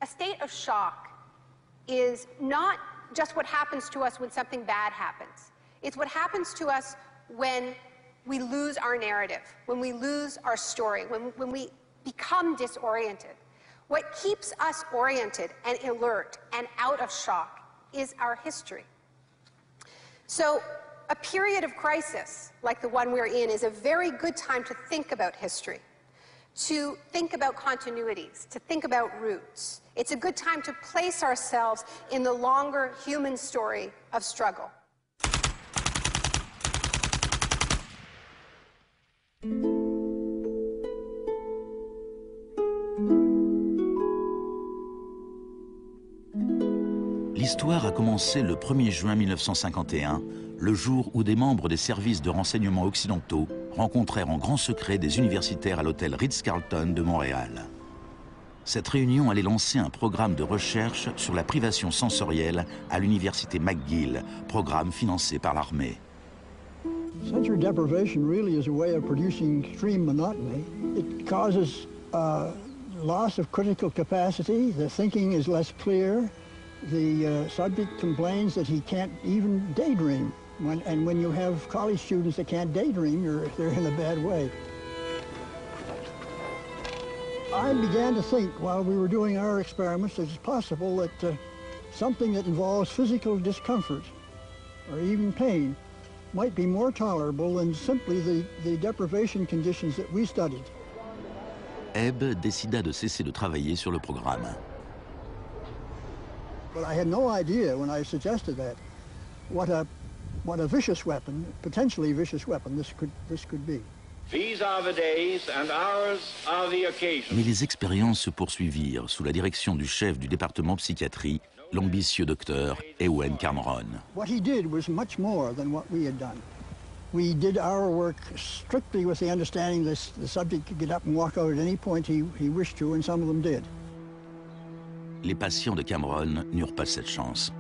A state of shock is not just what happens to us when something bad happens. It's what happens to us when we lose our narrative, when we lose our story, when we become disoriented. What keeps us oriented and alert and out of shock is our history. So a period of crisis like the one we're in is a very good time to think about history, to think about continuities, to think about roots. It's a good time to place ourselves in the longer human story of struggle. L'histoire a commencé le 1er juin 1951, le jour où des membres des services de renseignement occidentaux rencontrèrent en grand secret des universitaires à l'hôtel Ritz-Carlton de Montréal. Cette réunion allait lancer un programme de recherche sur la privation sensorielle à l'université McGill, programme financé par l'armée. Sensory deprivation really is a way of producing extreme monotony. It causes loss of critical capacity. The thinking is less clear. The subject complains that he can't even daydream. And when you have college students that can't daydream, they're in a bad way. I began to think while we were doing our experiments that it's possible that something that involves physical discomfort or even pain might be more tolerable than simply the deprivation conditions that we studied. Ebb décida de cesser de travailler sur le programme. But I had no idea when I suggested that what a vicious weapon, potentially vicious weapon, this could be. These are the days and ours are the occasions. Mais les expériences se poursuivirent sous la direction du chef du département psychiatrie, l'ambitieux docteur Ewen Cameron. What he did was much more than what we had done. We did our work strictly with the understanding that the subject could get up and walk out at any point he wished to, and some of them did. Les patients de Cameron n'eurent pas cette chance.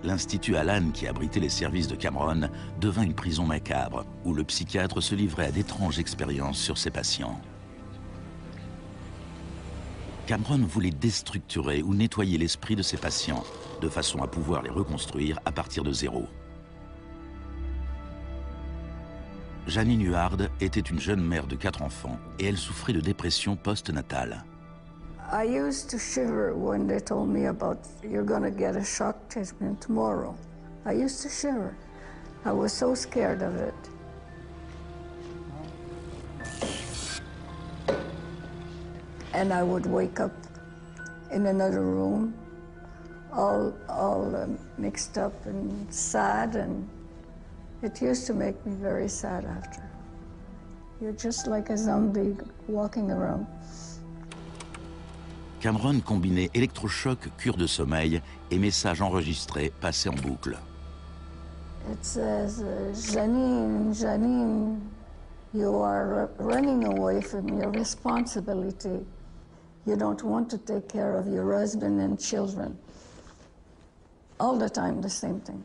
L'Institut Allen, qui abritait les services de Cameron, devint une prison macabre, où le psychiatre se livrait à d'étranges expériences sur ses patients. Cameron voulait déstructurer ou nettoyer l'esprit de ses patients, de façon à pouvoir les reconstruire à partir de zéro. Janine Huard était une jeune mère de 4 enfants et elle souffrait de dépression post-natale. I used to shiver when they told me about you're going to get a shock treatment tomorrow. I used to shiver. I was so scared of it. And I would wake up in another room, all mixed up and sad, and it used to make me very sad after. You're just like a zombie walking around. Cameron combinait électrochoc, cure de sommeil et messages enregistrés passés en boucle. It says, Janine, Janine, you are running away from your responsibility. You don't want to take care of your husband and children. All the time, the same thing.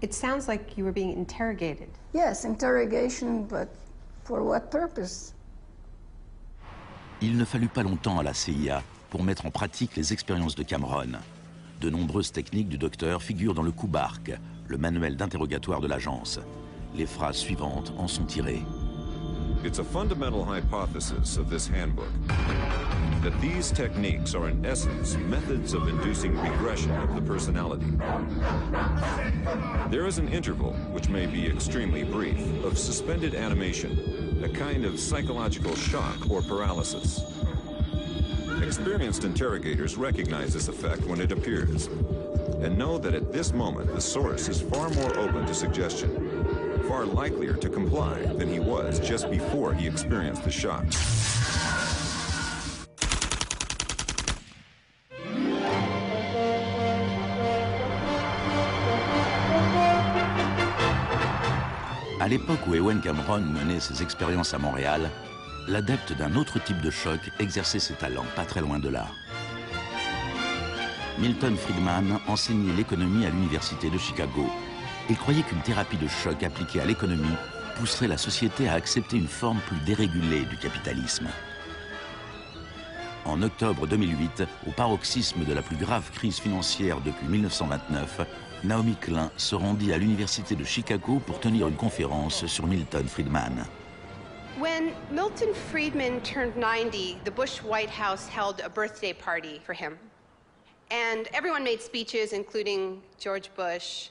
It sounds like you were being interrogated. Yes, interrogation, but for what purpose? Il ne fallut pas longtemps à la CIA pour mettre en pratique les expériences de Cameron. De nombreuses techniques du docteur figurent dans le Kubark, le manuel d'interrogatoire de l'agence. Les phrases suivantes en sont tirées. It's a fundamental hypothesis of this handbook that these techniques are in essence methods of inducing regression of the personality. There is an interval, which may be extremely brief, of suspended animation, a kind of psychological shock or paralysis. Experienced interrogators recognize this effect when it appears and know that at this moment the source is far more open to suggestion, far likelier to comply than he was just before he experienced the shock. À l'époque où Ewen Cameron menait ses expériences à Montréal, l'adepte d'un autre type de choc exerçait ses talents pas très loin de là. Milton Friedman enseignait l'économie à l'université de Chicago. Il croyait qu'une thérapie de choc appliquée à l'économie pousserait la société à accepter une forme plus dérégulée du capitalisme. En octobre 2008, au paroxysme de la plus grave crise financière depuis 1929, Naomi Klein se rendit à l'université de Chicago pour tenir une conférence sur Milton Friedman. When Milton Friedman turned 90, the Bush White House held a birthday party for him. And everyone made speeches, including George Bush.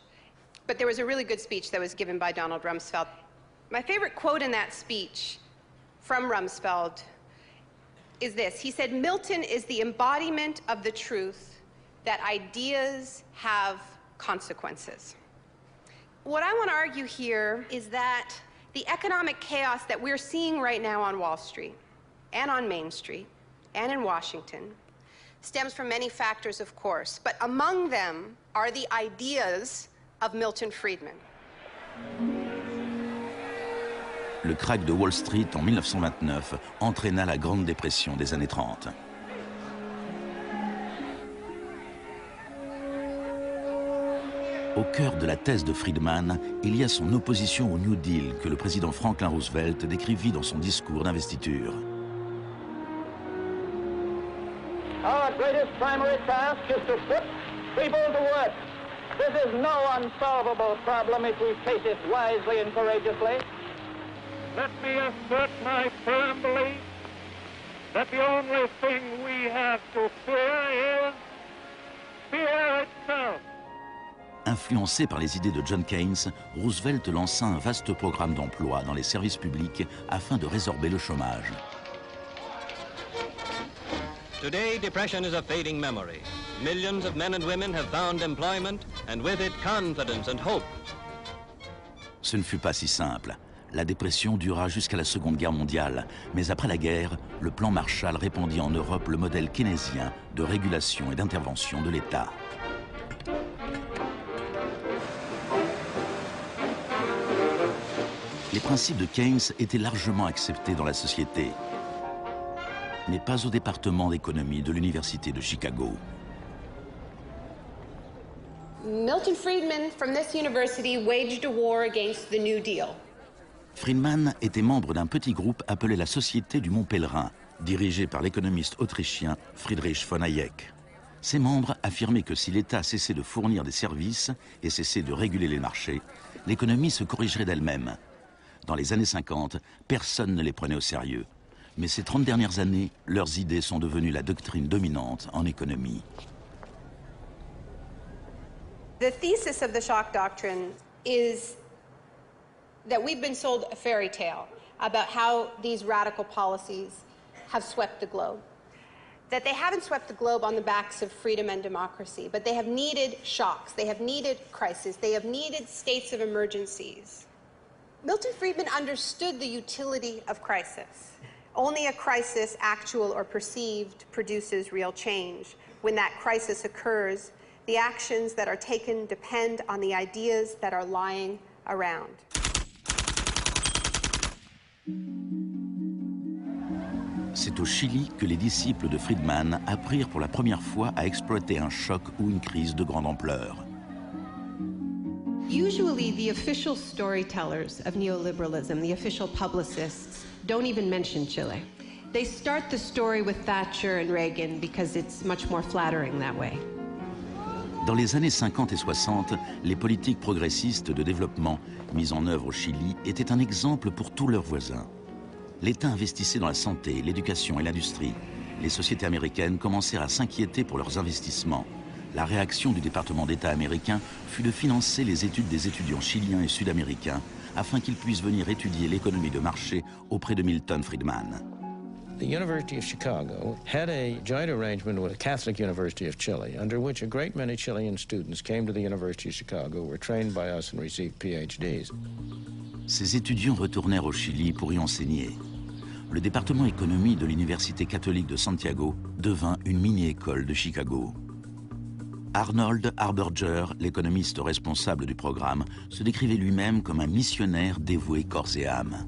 But there was a really good speech that was given by Donald Rumsfeld. My favorite quote in that speech from Rumsfeld is this. He said, "Milton is the embodiment of the truth that ideas have consequences." What I want to argue here is that the economic chaos that we're seeing right now on Wall Street and on Main Street and in Washington stems from many factors, of course, but among them are the ideas of Milton Friedman. Le krach de Wall Street en 1929 entraîna la Grande Dépression des années 30. Au cœur de la thèse de Friedman, il y a son opposition au New Deal que le président Franklin Roosevelt décrivit dans son discours d'investiture. Our greatest primary task is to put people to work. This is no unsolvable problem if we face it wisely and courageously. Let me assert my firm belief that the only thing we have to fear is fear itself. Influencé par les idées de John Keynes, Roosevelt lança un vaste programme d'emploi dans les services publics afin de résorber le chômage. Today, depression is a fading memory. Millions of men and women have found employment, and with it confidence and hope. Ce ne fut pas si simple. La dépression dura jusqu'à la Seconde Guerre mondiale, mais après la guerre, le plan Marshall répandit en Europe le modèle keynésien de régulation et d'intervention de l'État. Les principes de Keynes étaient largement acceptés dans la société, mais pas au département d'économie de l'Université de Chicago. Milton Friedman from this university waged a war against the New Deal. Friedman était membre d'un petit groupe appelé la Société du Mont Pèlerin, dirigé par l'économiste autrichien Friedrich von Hayek. Ses membres affirmaient que si l'État cessait de fournir des services et cessait de réguler les marchés, l'économie se corrigerait d'elle-même. Dans les années 50, personne ne les prenait au sérieux. Mais ces 30 dernières années, leurs idées sont devenues la doctrine dominante en économie. The thesis of the shock doctrine is that we've been sold a fairy tale about how these radical policies have swept the globe. That they haven't swept the globe on the backs of freedom and democracy, but they have needed shocks, they have needed crises, they have needed states of emergencies. Milton Friedman understood the utility of crisis. Only a crisis, actual or perceived, produces real change. When that crisis occurs, the actions that are taken depend on the ideas that are lying around. C'est au Chili que les disciples de Friedman apprirent pour la première fois à exploiter un choc ou une crise de grande ampleur. Usually the official storytellers of neoliberalism, the official publicists, don't even mention Chile. They start the story with Thatcher and Reagan because it's much more flattering that way. Dans les années 50 et 60, les politiques progressistes de développement mises en œuvre au Chili étaient un exemple pour tous leurs voisins. L'État investissait dans la santé, l'éducation et l'industrie. Les sociétés américaines commencèrent à s'inquiéter pour leurs investissements. La réaction du département d'État américain fut de financer les études des étudiants chiliens et sud-américains afin qu'ils puissent venir étudier l'économie de marché auprès de Milton Friedman. The University of Chicago had a joint arrangement with the Catholic University of Chile, under which a great many Chilean students came to the University of Chicago, were trained by us and received PhDs. Ces étudiants retournèrent au Chili pour y enseigner. Le département économie de l'Université catholique de Santiago devint une mini-école de Chicago. Arnold Harberger, l'économiste responsable du programme, se décrivait lui-même comme un missionnaire dévoué corps et âme.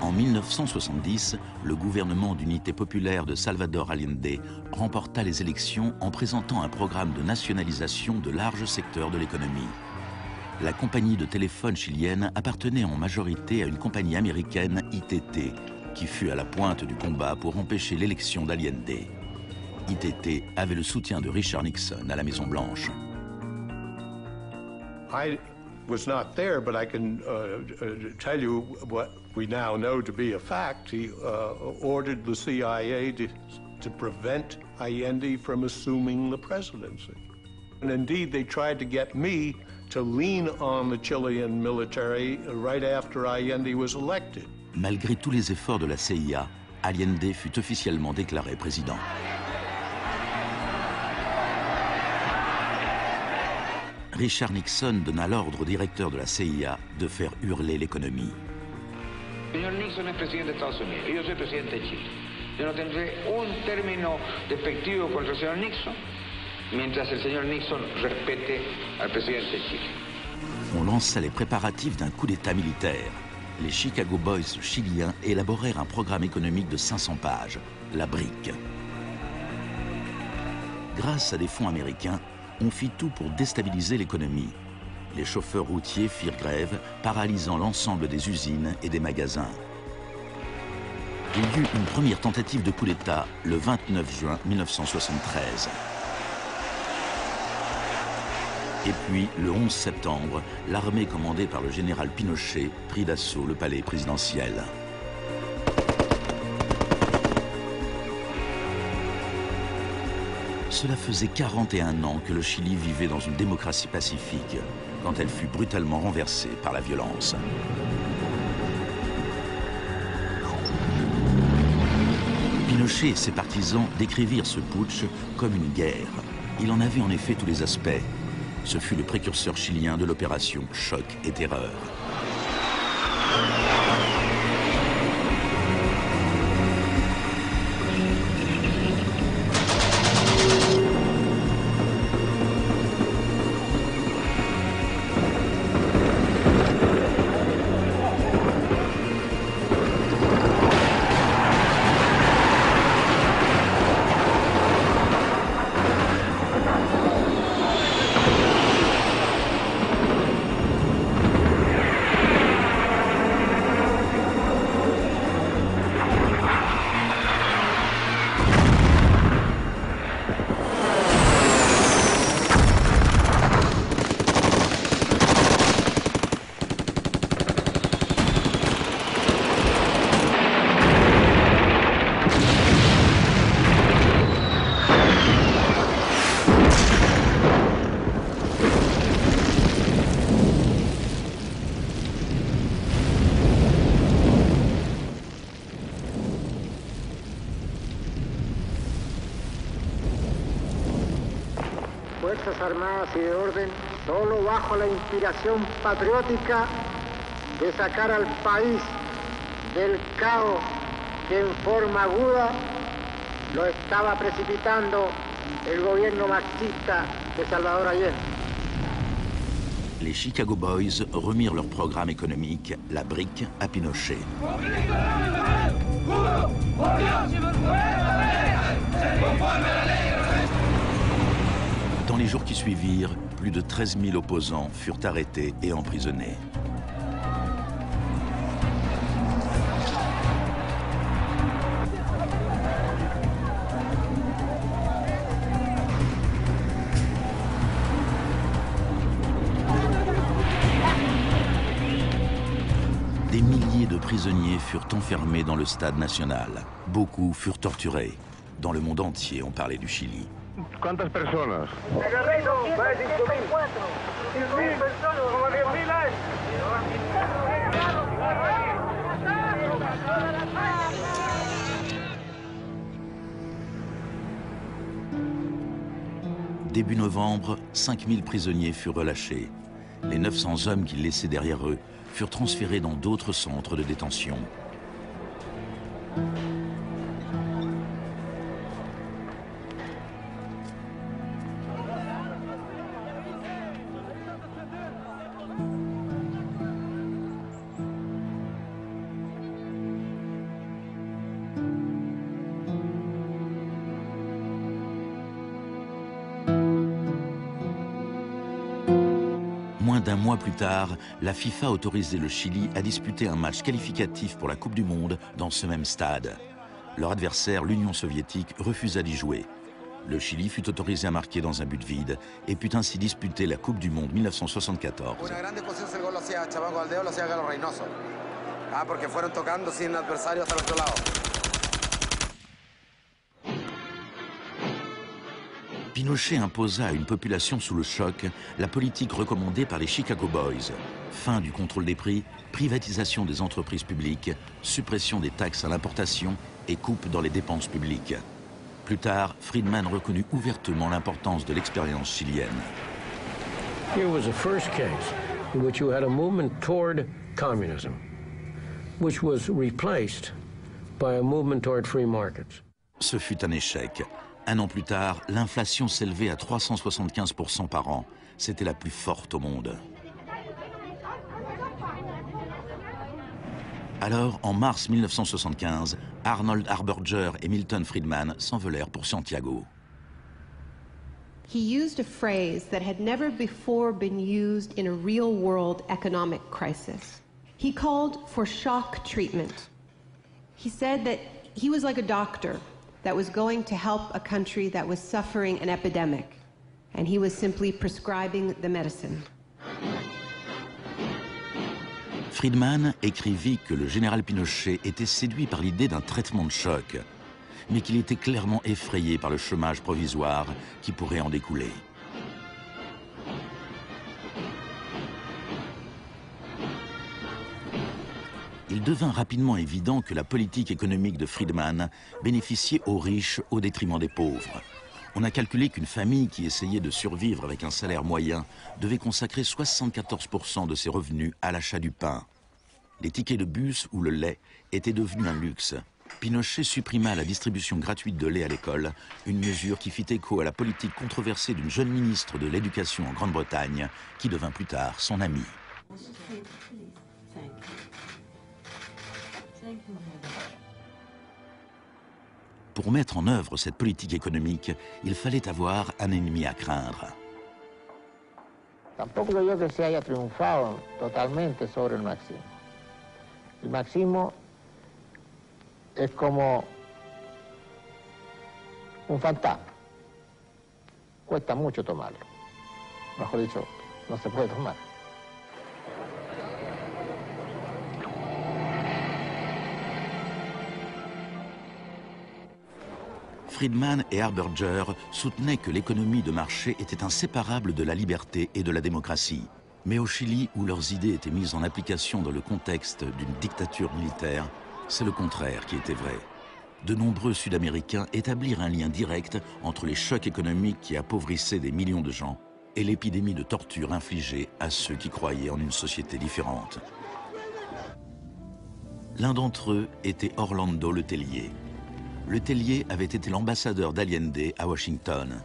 En 1970, le gouvernement d'unité populaire de Salvador Allende remporta les élections en présentant un programme de nationalisation de larges secteurs de l'économie. la compagnie de téléphone chilienne appartenait en majorité à une compagnie américaine, ITT, qui fut à la pointe du combat pour empêcher l'élection d'Allende. ITT avait le soutien de Richard Nixon à la Maison-Blanche. I was not there, but I can tell you what we now know to be a fact. He ordered the CIA to prevent Allende from assuming the presidency. And indeed, they tried to get me to lean on the Chilean military right after Allende was elected. Malgré tous les efforts de la CIA, Allende fut officiellement déclaré président. Richard Nixon donna l'ordre au directeur de la CIA de faire hurler l'économie. Señor Nixon es presidente de Estados Unidos y yo soy presidente de Chile. Yo no tendré un término despectivo contra el señor Nixon mientras el señor Nixon respete al presidente de Chile. On lança les préparatifs d'un coup d'État militaire. Les Chicago Boys chiliens élaborèrent un programme économique de 500 pages, la brique. Grâce à des fonds américains, on fit tout pour déstabiliser l'économie. Les chauffeurs routiers firent grève, paralysant l'ensemble des usines et des magasins. Il y eut une première tentative de coup d'État le 29 juin 1973. Et puis, le 11 septembre, l'armée commandée par le général Pinochet prit d'assaut le palais présidentiel. Cela faisait 41 ans que le Chili vivait dans une démocratie pacifique, quand elle fut brutalement renversée par la violence. Pinochet et ses partisans décrivirent ce putsch comme une guerre. Il en avait en effet tous les aspects. Ce fut le précurseur chilien de l'opération Choc et Terreur. Fuerzas Armadas y de Orden, solo bajo la inspiración patriótica de sacar al país del caos que en forma aguda lo estaba precipitando el gobierno marxista de Salvador Allende. Les Chicago Boys remirent leur programme économique, la brique, à Pinochet. Dans les jours qui suivirent, plus de 13 000 opposants furent arrêtés et emprisonnés. Des milliers de prisonniers furent enfermés dans le stade national. Beaucoup furent torturés. Dans le monde entier, on parlait du Chili. ¿Cuántas personas? Début novembre, 5000 prisonniers furent relâchés. Les 900 hommes qu'ils laissaient derrière eux furent transférés dans d'autres centres de détention. Moins Moins d'un mois plus tard, la FIFA autorisait le Chili à disputer un match qualificatif pour la Coupe du Monde dans ce même stade. Leur adversaire, l'Union soviétique, refusa d'y jouer. Le Chili fut autorisé à marquer dans un but vide et put ainsi disputer la Coupe du Monde 1974. Pinochet imposa à une population sous le choc la politique recommandée par les Chicago Boys. Fin du contrôle des prix, privatisation des entreprises publiques, suppression des taxes à l'importation et coupe dans les dépenses publiques. Plus tard, Friedman reconnut ouvertement l'importance de l'expérience chilienne. Here was the first case in which you had a movement toward communism, which was replaced by a movement toward free markets. Ce fut un échec. Un an plus tard, l'inflation s'élevait à 375% par an. C'était la plus forte au monde. Alors, en mars 1975, Arnold Harberger et Milton Friedman s'envolèrent pour Santiago. He used a phrase that had never before been used in a real-world economic crisis. He called for shock treatment. He said that he was like a doctor that was going to help a country that was suffering an epidemic, and he was simply prescribing the medicine. Friedman écrivit que le général Pinochet était séduit par l'idée d'un traitement de choc, mais qu'il était clairement effrayé par le chômage provisoire qui pourrait en découler. Il devint rapidement évident que la politique économique de Friedman bénéficiait aux riches au détriment des pauvres. On a calculé qu'une famille qui essayait de survivre avec un salaire moyen devait consacrer 74% de ses revenus à l'achat du pain. Les tickets de bus ou le lait étaient devenus un luxe. Pinochet supprima la distribution gratuite de lait à l'école, une mesure qui fit écho à la politique controversée d'une jeune ministre de l'Éducation en Grande-Bretagne, qui devint plus tard son amie. Pour mettre en œuvre cette politique économique, il fallait avoir un ennemi à craindre. Tampoco creo que se haya triunfado totalmente sobre el marxismo. El marxismo es como un fantasma. Cuesta mucho tomarlo. Mejor dicho, no se puede tomar. Friedman et Harberger soutenaient que l'économie de marché était inséparable de la liberté et de la démocratie. Mais au Chili, où leurs idées étaient mises en application dans le contexte d'une dictature militaire, c'est le contraire qui était vrai. De nombreux Sud-Américains établirent un lien direct entre les chocs économiques qui appauvrissaient des millions de gens et l'épidémie de torture infligée à ceux qui croyaient en une société différente. L'un d'entre eux était Orlando Letelier. Letelier avait été l'ambassadeur d'Allende à Washington.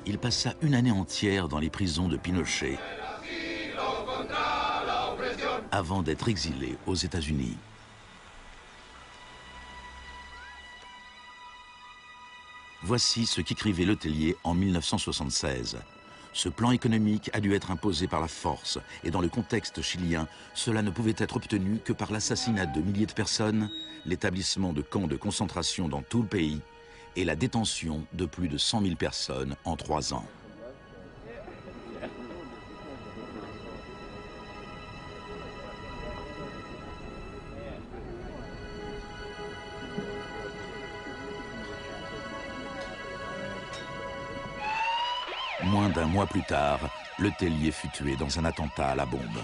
Il passa une année entière dans les prisons de Pinochet avant d'être exilé aux États-Unis. Voici ce qu'écrivait Letelier en 1976. Ce plan économique a dû être imposé par la force et dans le contexte chilien, cela ne pouvait être obtenu que par l'assassinat de milliers de personnes, l'établissement de camps de concentration dans tout le pays et la détention de plus de 100 000 personnes en 3 ans. Moins d'un mois plus tard, Letelier fut tué dans un attentat à la bombe.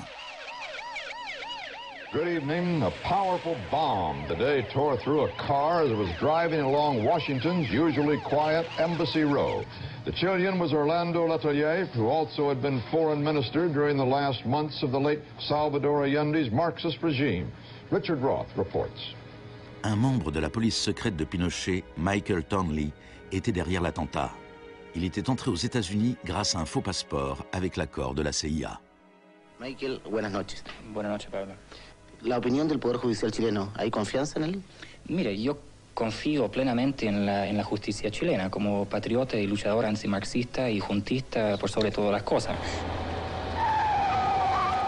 Good evening. A powerful bomb today tore through a car as it was driving along Washington's usually quiet Embassy Row. The Chilean was Orlando Letelier, who also had been foreign minister during the last months of the late Salvador Allende's Marxist regime. Richard Roth reports. Un membre de la police secrète de Pinochet, Michael Townley, était derrière l'attentat. Il était entré aux États-Unis grâce à un faux passeport avec l'accord de la CIA. Michael, buenas noches. Buenas noches, Pablo. La opinión del Poder Judicial chileno, ¿hay confianza en él? Mire, yo confío plenamente en la justicia chilena como patriota y luchador antimarxista y juntista por sobre todas las cosas.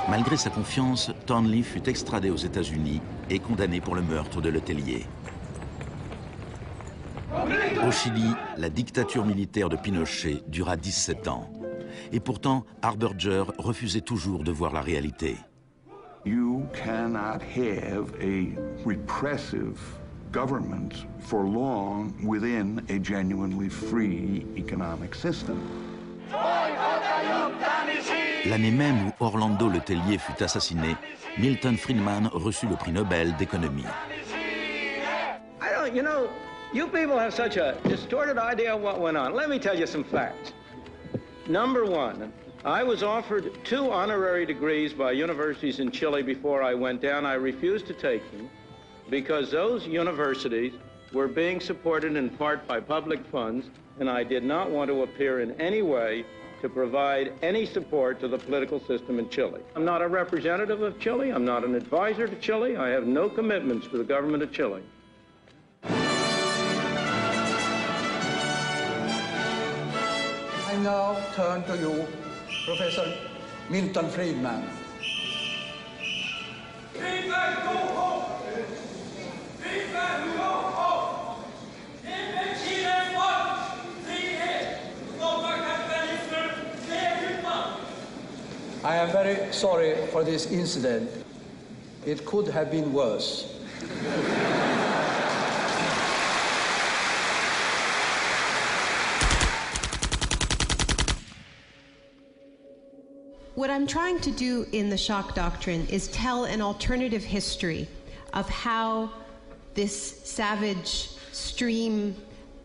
Malgré sa confiance, Thornley fut extradé aux États-Unis et condamné pour le meurtre de Letellier. Au Chili, la dictature militaire de Pinochet dura 17 ans. Et pourtant, Harberger refusait toujours de voir la réalité. You cannot have a repressive government for long within a genuinely free economic system. L'année même où Orlando Letellier fut assassiné, Milton Friedman reçut le prix Nobel d'économie. You know, you people have such a distorted idea of what went on. Let me tell you some facts. Number one, I was offered 2 honorary degrees by universities in Chile before I went down. I refused to take them because those universities were being supported in part by public funds, and I did not want to appear in any way to provide any support to the political system in Chile. I'm not a representative of Chile. I'm not an advisor to Chile. I have no commitments to the government of Chile. I now turn to you, Professor Milton Friedman. I am very sorry for this incident. It could have been worse. What I'm trying to do in the shock doctrine is tell an alternative history of how this savage stream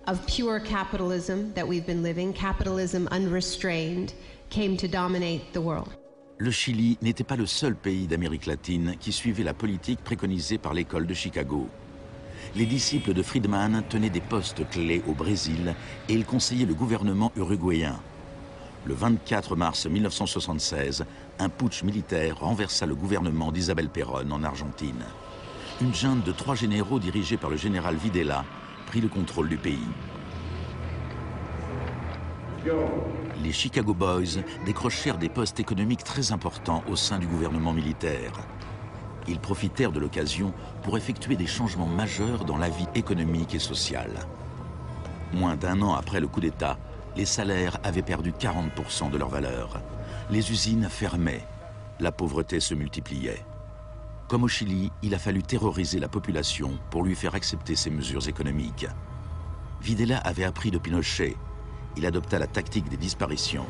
of pure capitalism that we've been living, capitalism unrestrained, came to dominate the world. Le Chili n'était pas le seul pays d'Amérique latine qui suivait la politique préconisée par l'école de Chicago. Les disciples de Friedman tenaient des postes clés au Brésil et ils conseillaient le gouvernement uruguayen. Le 24 mars 1976, un putsch militaire renversa le gouvernement d'Isabel Perón en Argentine. Une junte de 3 généraux dirigée par le général Videla prit le contrôle du pays. Les Chicago Boys décrochèrent des postes économiques très importants au sein du gouvernement militaire. Ils profitèrent de l'occasion pour effectuer des changements majeurs dans la vie économique et sociale. Moins d'1 an après le coup d'État, les salaires avaient perdu 40% de leur valeur. Les usines fermaient. La pauvreté se multipliait. Comme au Chili, il a fallu terroriser la population pour lui faire accepter ces mesures économiques. Videla avait appris de Pinochet. Il adopta la tactique des disparitions.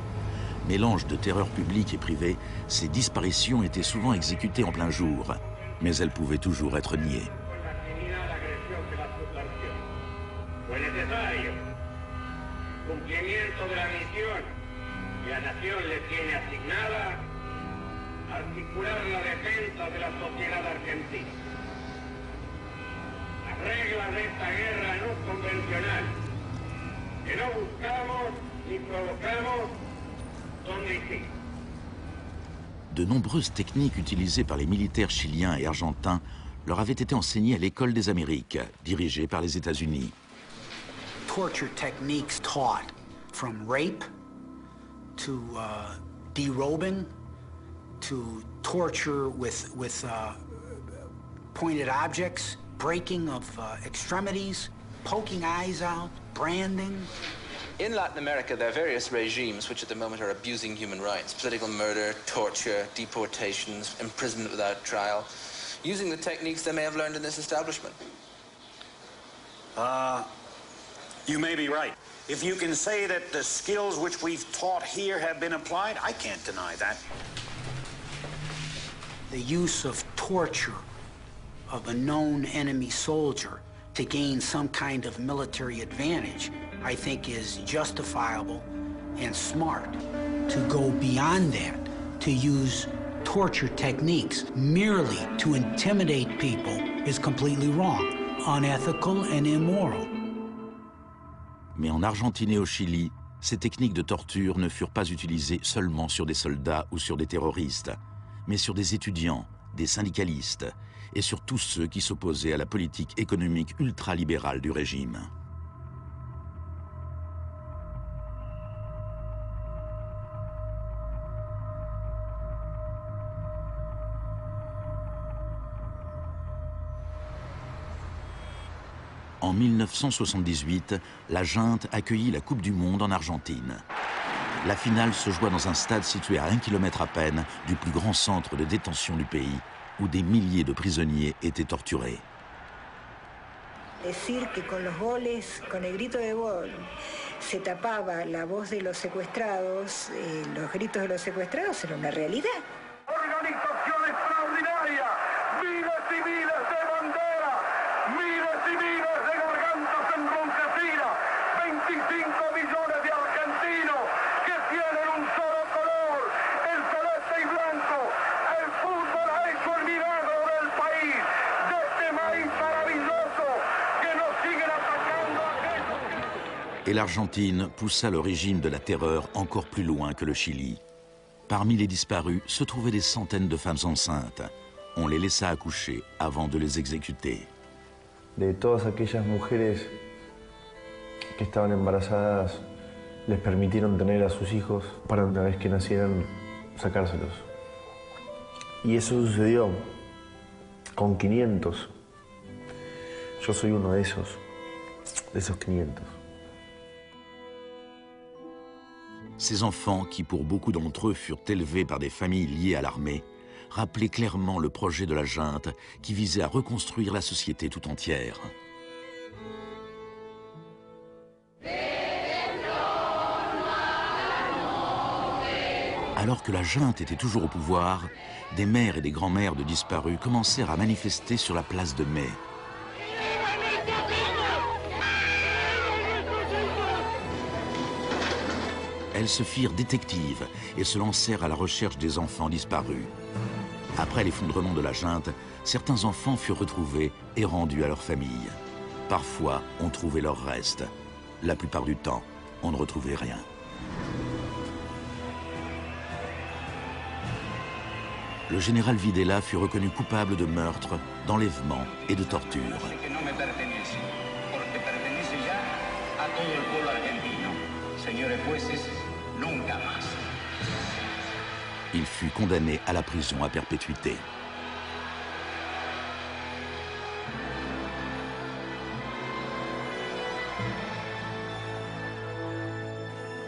Mélange de terreur publique et privée, ces disparitions étaient souvent exécutées en plein jour, mais elles pouvaient toujours être niées. Cumplimiento de la misión que la nación le tiene asignada, articular la defensa de la sociedad argentina. Las reglas de esta guerra no convencional, que no buscamos ni provocamos, son distintas. De nombreuses techniques utilisées par les militaires chiliens et argentins leur avaient été enseignées à l'École des Amériques, dirigée par les États-Unis. Torture techniques taught, from rape to derobing to torture with pointed objects, breaking of extremities, poking eyes out, branding. In Latin America, there are various regimes which at the moment are abusing human rights. Political murder, torture, deportations, imprisonment without trial, using the techniques they may have learned in this establishment. You may be right. If you can say that the skills which we've taught here have been applied, I can't deny that. The use of torture of a known enemy soldier to gain some kind of military advantage, I think is justifiable and smart. To go beyond that, to use torture techniques merely to intimidate people is completely wrong, unethical and immoral. Mais en Argentine et au Chili, ces techniques de torture ne furent pas utilisées seulement sur des soldats ou sur des terroristes, mais sur des étudiants, des syndicalistes et sur tous ceux qui s'opposaient à la politique économique ultralibérale du régime. En 1978, la junte accueillit la Coupe du Monde en Argentine. La finale se joua dans un stade situé à 1 kilomètre à peine du plus grand centre de détention du pays, où des milliers de prisonniers étaient torturés. Decir que con los goles, con el grito de gol, se tapaba la voz de los secuestrados, los gritos de los secuestrados era una realidad. Organización extraordinaria, miles y miles de banderas, miles y miles de gargantas enronquecidas, 25 millones de argentinos que tienen un solo color, el celeste y blanco. El fútbol ha hecho el milagro del país, de este país maravilloso que nos siguen atacando a aquellos. Et l'Argentine poussa le régime de la terreur encore plus loin que le Chili. Parmi les disparus se trouvaient des centaines de femmes enceintes. On les laissa accoucher avant de les exécuter. De todas aquellas mujeres que estaban embarazadas, les permitieron tener a sus hijos para una vez que nacieran sacárselos. Y eso sucedió con 500. Yo soy uno de esos 500. Ces enfants, qui pour beaucoup d'entre eux furent élevés par des familles liées à l'armée, rappelaient clairement le projet de la junte qui visait à reconstruire la société tout entière. Alors que la junte était toujours au pouvoir, des mères et des grands-mères de disparus commencèrent à manifester sur la place de Mai. Elles se firent détectives et se lancèrent à la recherche des enfants disparus. Après l'effondrement de la junte, certains enfants furent retrouvés et rendus à leur famille. Parfois, on trouvait leurs restes. La plupart du temps, on ne retrouvait rien. Le général Videla fut reconnu coupable de meurtre, d'enlèvement et de torture. Il fut condamné à la prison à perpétuité.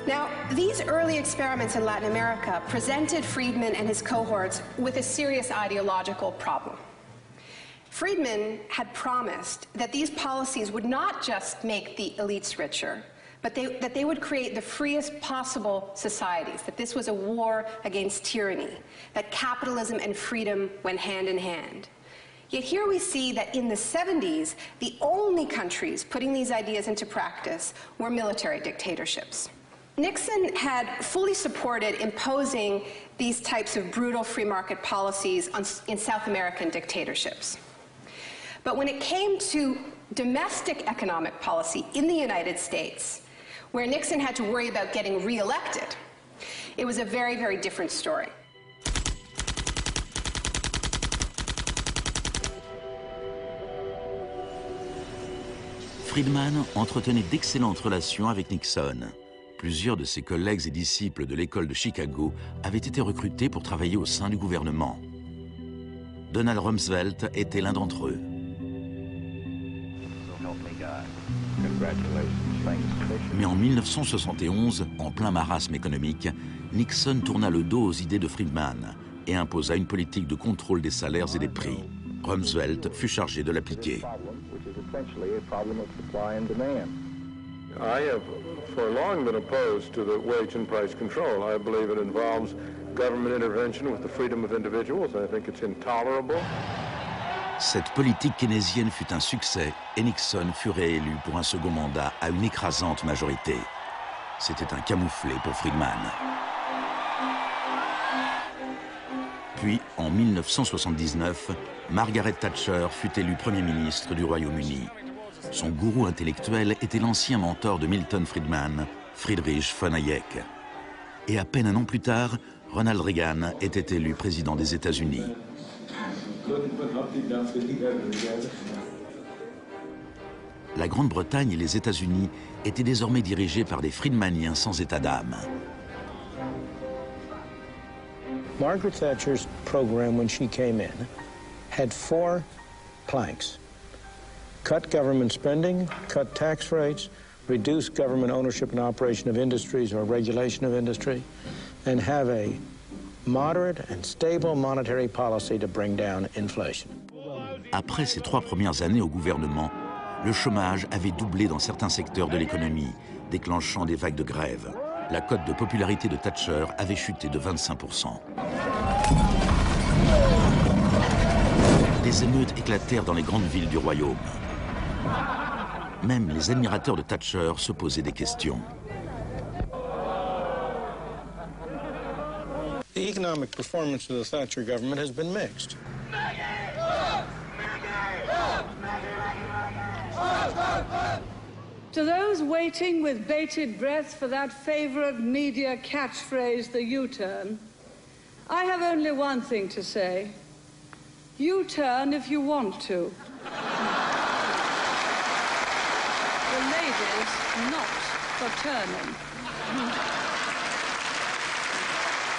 Now, these early experiments in Latin America presented Friedman and his cohorts with a serious ideological problem. Friedman had promised that these policies would not just make the elites richer, but that they would create the freest possible societies, that this was a war against tyranny, that capitalism and freedom went hand in hand. Yet here we see that in the 70s, the only countries putting these ideas into practice were military dictatorships. Nixon had fully supported imposing these types of brutal free market policies in South American dictatorships. But when it came to domestic economic policy in the United States, where Nixon had to worry about getting re-elected, it was a very, very different story. Friedman entretenait d'excellentes relations avec Nixon. Plusieurs de ses collègues et disciples de l'école de Chicago avaient été recrutés pour travailler au sein du gouvernement. Donald Rumsfeld était l'un d'entre eux. Mais en 1971, en plein marasme économique, Nixon tourna le dos aux idées de Friedman et imposa une politique de contrôle des salaires et des prix. Rumsfeld fut chargé de l'appliquer. I have for long been opposed to the wage and price control. I believe it involves government intervention with the freedom of individuals. I think it's intolerable. Cette politique keynésienne fut un succès et Nixon fut réélu pour un second mandat à une écrasante majorité. C'était un camouflet pour Friedman. Puis, en 1979, Margaret Thatcher fut élue Premier ministre du Royaume-Uni. Son gourou intellectuel était l'ancien mentor de Milton Friedman, Friedrich von Hayek. Et à peine un an plus tard, Ronald Reagan était élu président des États-Unis. La Grande-Bretagne et les États-Unis étaient désormais dirigés par des Friedmaniens sans état d'âme. Margaret Thatcher's program when she came in had 4 planks. Cut government spending, cut tax rates, reduce government ownership and operation of industries or regulation of industry, and have a moderate and stable monetary policy to bring down inflation. Après ses 3 premières années au gouvernement, le chômage avait doublé dans certains secteurs de l'économie, déclenchant des vagues de grève. La cote de popularité de Thatcher avait chuté de 25%. Des émeutes éclatèrent dans les grandes villes du royaume. Même les admirateurs de Thatcher se posaient des questions. The economic performance of the Thatcher government has been mixed. To those waiting with bated breath for that favorite media catchphrase, the U-turn, I have only one thing to say. U-turn if you want to. The ladies not for turning.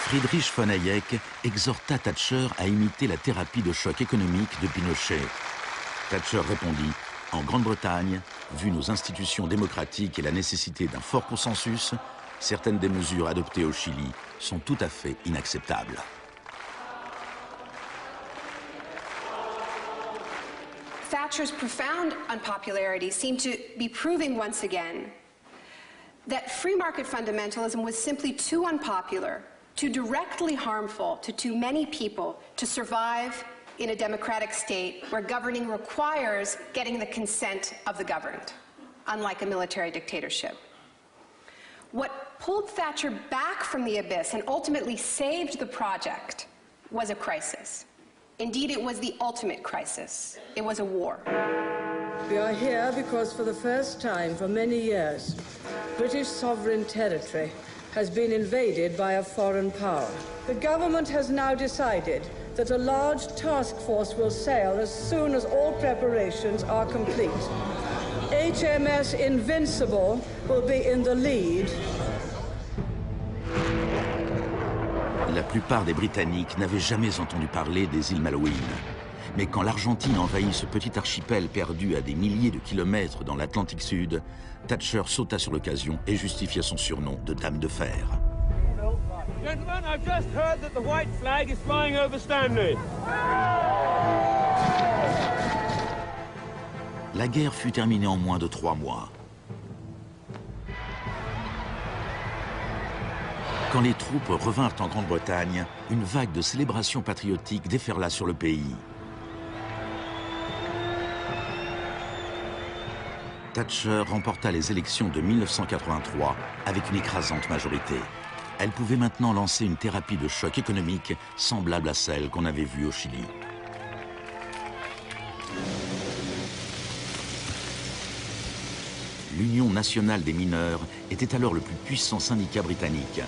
Friedrich von Hayek exhorta Thatcher à imiter la thérapie de choc économique de Pinochet. Thatcher répondit: en Grande-Bretagne, vu nos institutions démocratiques et la nécessité d'un fort consensus, certaines des mesures adoptées au Chili sont tout à fait inacceptables. Thatcher's profound unpopularity seemed to be proving once again that free market fundamentalism was simply too unpopular, too directly harmful to too many people to survive in a democratic state where governing requires getting the consent of the governed, unlike a military dictatorship. What pulled Thatcher back from the abyss and ultimately saved the project was a crisis. Indeed, it was the ultimate crisis. It was a war. We are here because for the first time for many years, British sovereign territory has been invaded by a foreign power. The government has now decided that a large task force will sail as soon as all preparations are complete. HMS Invincible will be in the lead. La plupart des Britanniques n'avaient jamais entendu parler des îles Malouines. Mais quand l'Argentine envahit ce petit archipel perdu à des milliers de kilomètres dans l'Atlantique Sud, Thatcher sauta sur l'occasion et justifia son surnom de Dame de Fer. Gentlemen, I've just heard that the white flag is flying over Stanley. La guerre fut terminée en moins de 3 mois. Quand les troupes revinrent en Grande-Bretagne, une vague de célébrations patriotiques déferla sur le pays. Thatcher remporta les élections de 1983 avec une écrasante majorité. Elle pouvait maintenant lancer une thérapie de choc économique semblable à celle qu'on avait vue au Chili. L'Union nationale des mineurs était alors le plus puissant syndicat britannique.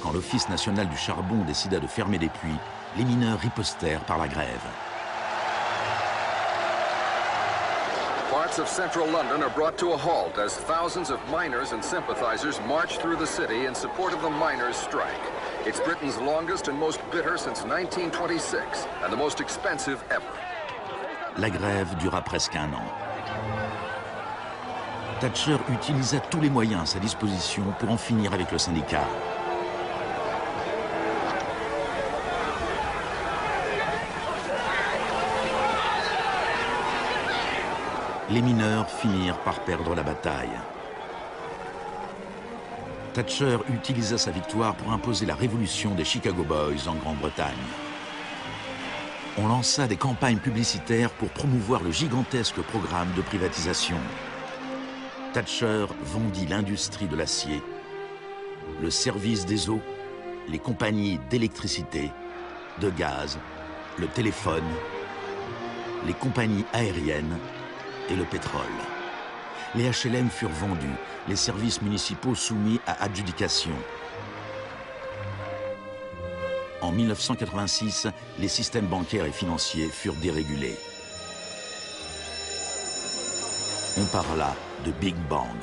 Quand l'Office national du charbon décida de fermer des puits, les mineurs ripostèrent par la grève. Parts of central London are brought to a halt as thousands of miners and sympathizers march through the city in support of the miners' strike. It's Britain's longest and most bitter since 1926 and the most expensive ever. La grève dura presque 1 an. Thatcher utilisa tous les moyens à sa disposition pour en finir avec le syndicat. Les mineurs finirent par perdre la bataille. Thatcher utilisa sa victoire pour imposer la révolution des Chicago Boys en Grande-Bretagne. On lança des campagnes publicitaires pour promouvoir le gigantesque programme de privatisation. Thatcher vendit l'industrie de l'acier, le service des eaux, les compagnies d'électricité, de gaz, le téléphone, les compagnies aériennes et le pétrole. Les HLM furent vendus, les services municipaux soumis à adjudication. En 1986, les systèmes bancaires et financiers furent dérégulés. On parla de Big Bang.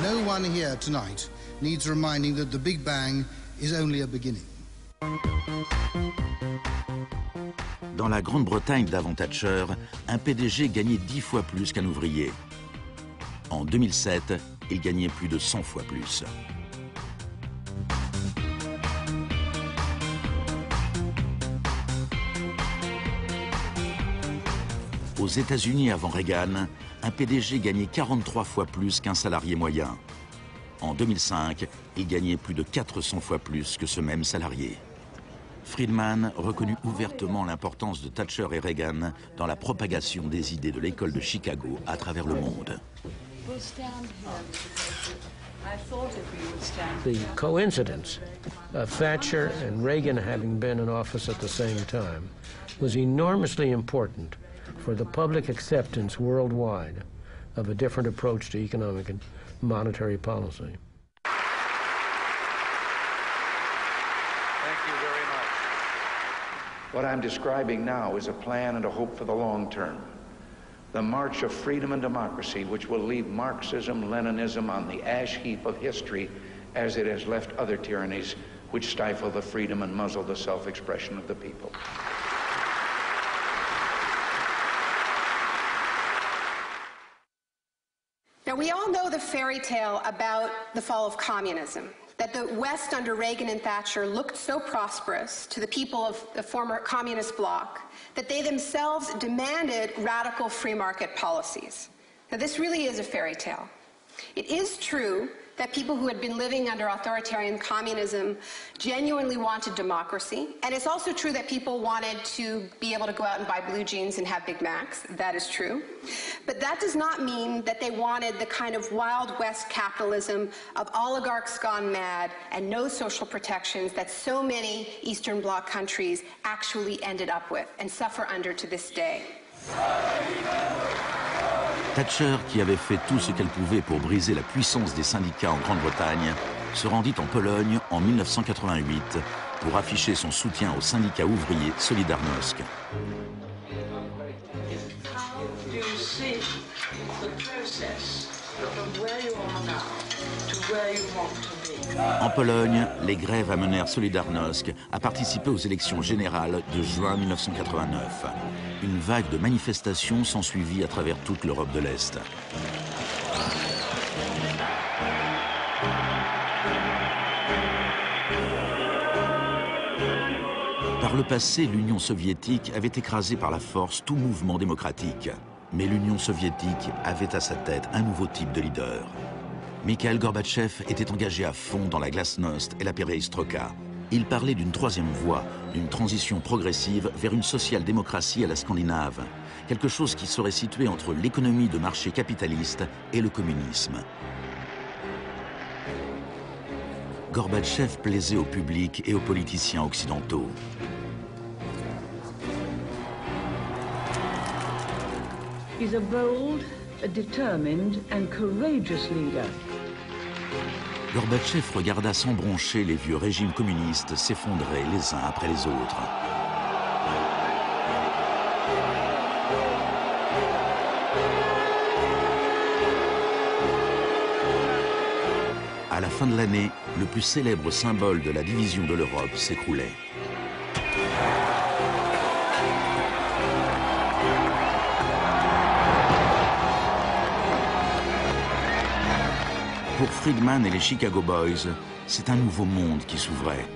No one here tonight needs reminding that the Big Bang is only a beginning. Dans la Grande-Bretagne d'avant Thatcher, un PDG gagnait 10 fois plus qu'un ouvrier. En 2007, il gagnait plus de 100 fois plus. Aux États-Unis avant Reagan, un PDG gagnait 43 fois plus qu'un salarié moyen. En 2005, il gagnait plus de 400 fois plus que ce même salarié. Friedman reconnut ouvertement l'importance de Thatcher et Reagan dans la propagation des idées de l'école de Chicago à travers le monde. The coincidence of Thatcher and Reagan having been in office at the same time was enormously important for the public acceptance worldwide of a different approach to economic and monetary policy. Thank you very much. What I'm describing now is a plan and a hope for the long term. The march of freedom and democracy, which will leave Marxism, Leninism on the ash heap of history as it has left other tyrannies which stifle the freedom and muzzle the self-expression of the people. Now, we all know the fairy tale about the fall of communism, that the West under Reagan and Thatcher looked so prosperous to the people of the former communist bloc that they themselves demanded radical free market policies. Now, this really is a fairy tale. It is true that people who had been living under authoritarian communism genuinely wanted democracy. And it's also true that people wanted to be able to go out and buy blue jeans and have Big Macs. That is true. But that does not mean that they wanted the kind of Wild West capitalism of oligarchs gone mad and no social protections that so many Eastern Bloc countries actually ended up with and suffer under to this day. Thatcher, qui avait fait tout ce qu'elle pouvait pour briser la puissance des syndicats en Grande-Bretagne, se rendit en Pologne en 1988 pour afficher son soutien au syndicat ouvrier Solidarność. En Pologne, les grèves amenèrent Solidarność à participer aux élections générales de juin 1989. Une vague de manifestations s'ensuivit à travers toute l'Europe de l'Est. Par le passé, l'Union soviétique avait écrasé par la force tout mouvement démocratique. Mais l'Union soviétique avait à sa tête un nouveau type de leader. Mikhail Gorbatchev était engagé à fond dans la glasnost et la perestroïka. Il parlait d'une troisième voie, d'une transition progressive vers une social-démocratie à la scandinave, quelque chose qui serait situé entre l'économie de marché capitaliste et le communisme. Gorbatchev plaisait au public et aux politiciens occidentaux. He's a bold, a determined and courageous leader. Gorbatchev regarda sans broncher les vieux régimes communistes s'effondrer les uns après les autres. À la fin de l'année, le plus célèbre symbole de la division de l'Europe s'écroulait. Pour Friedman et les Chicago Boys, c'est un nouveau monde qui s'ouvrait.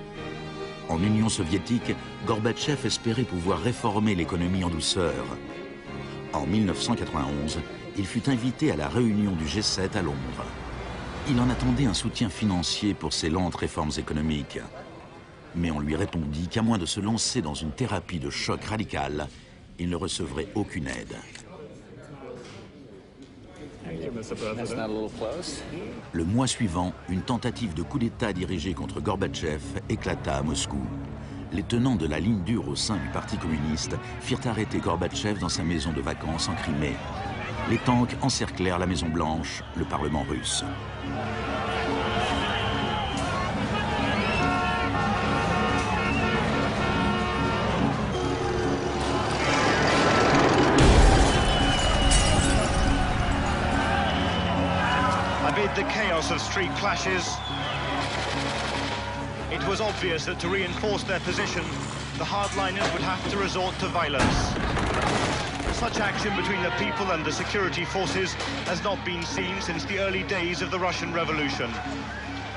En Union soviétique, Gorbatchev espérait pouvoir réformer l'économie en douceur. En 1991, il fut invité à la réunion du G7 à Londres. Il en attendait un soutien financier pour ses lentes réformes économiques. Mais on lui répondit qu'à moins de se lancer dans une thérapie de choc radical, il ne recevrait aucune aide. Le mois suivant, une tentative de coup d'État dirigée contre Gorbatchev éclata à Moscou. Les tenants de la ligne dure au sein du Parti communiste firent arrêter Gorbatchev dans sa maison de vacances en Crimée. Les tanks encerclèrent la Maison Blanche, le Parlement russe. Amid the chaos of street clashes, it was obvious that to reinforce their position, the hardliners would have to resort to violence. Such action between the people and the security forces has not been seen since the early days of the Russian Revolution.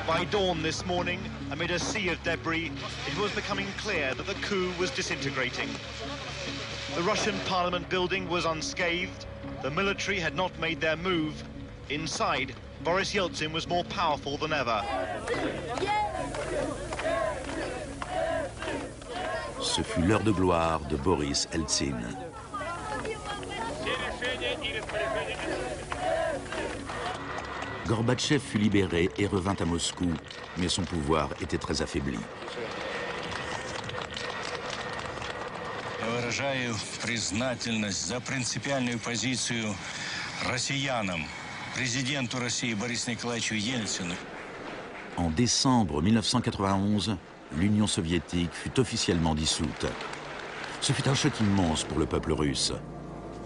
By dawn this morning, amid a sea of debris, it was becoming clear that the coup was disintegrating. The Russian parliament building was unscathed. The military had not made their move. Inside, Boris Yeltsin was more powerful than ever. Ce fut l'heure de gloire de Boris Eltsine. Gorbatchev fut libéré et revint à Moscou, mais son pouvoir était très affaibli. Я выражаю признательность за принципиальную позицию россиянам, президенту России Борису Николаевичу Ельцину. En décembre 1991, l'Union soviétique fut officiellement dissoute. Ce fut un choc immense pour le peuple russe.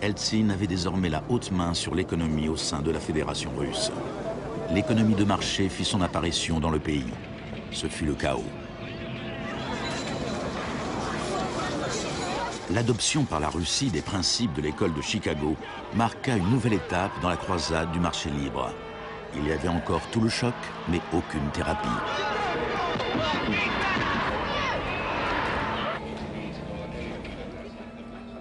Eltsine avait désormais la haute main sur l'économie au sein de la Fédération russe. L'économie de marché fit son apparition dans le pays. Ce fut le chaos. L'adoption par la Russie des principes de l'école de Chicago marqua une nouvelle étape dans la croisade du marché libre. Il y avait encore tout le choc, mais aucune thérapie.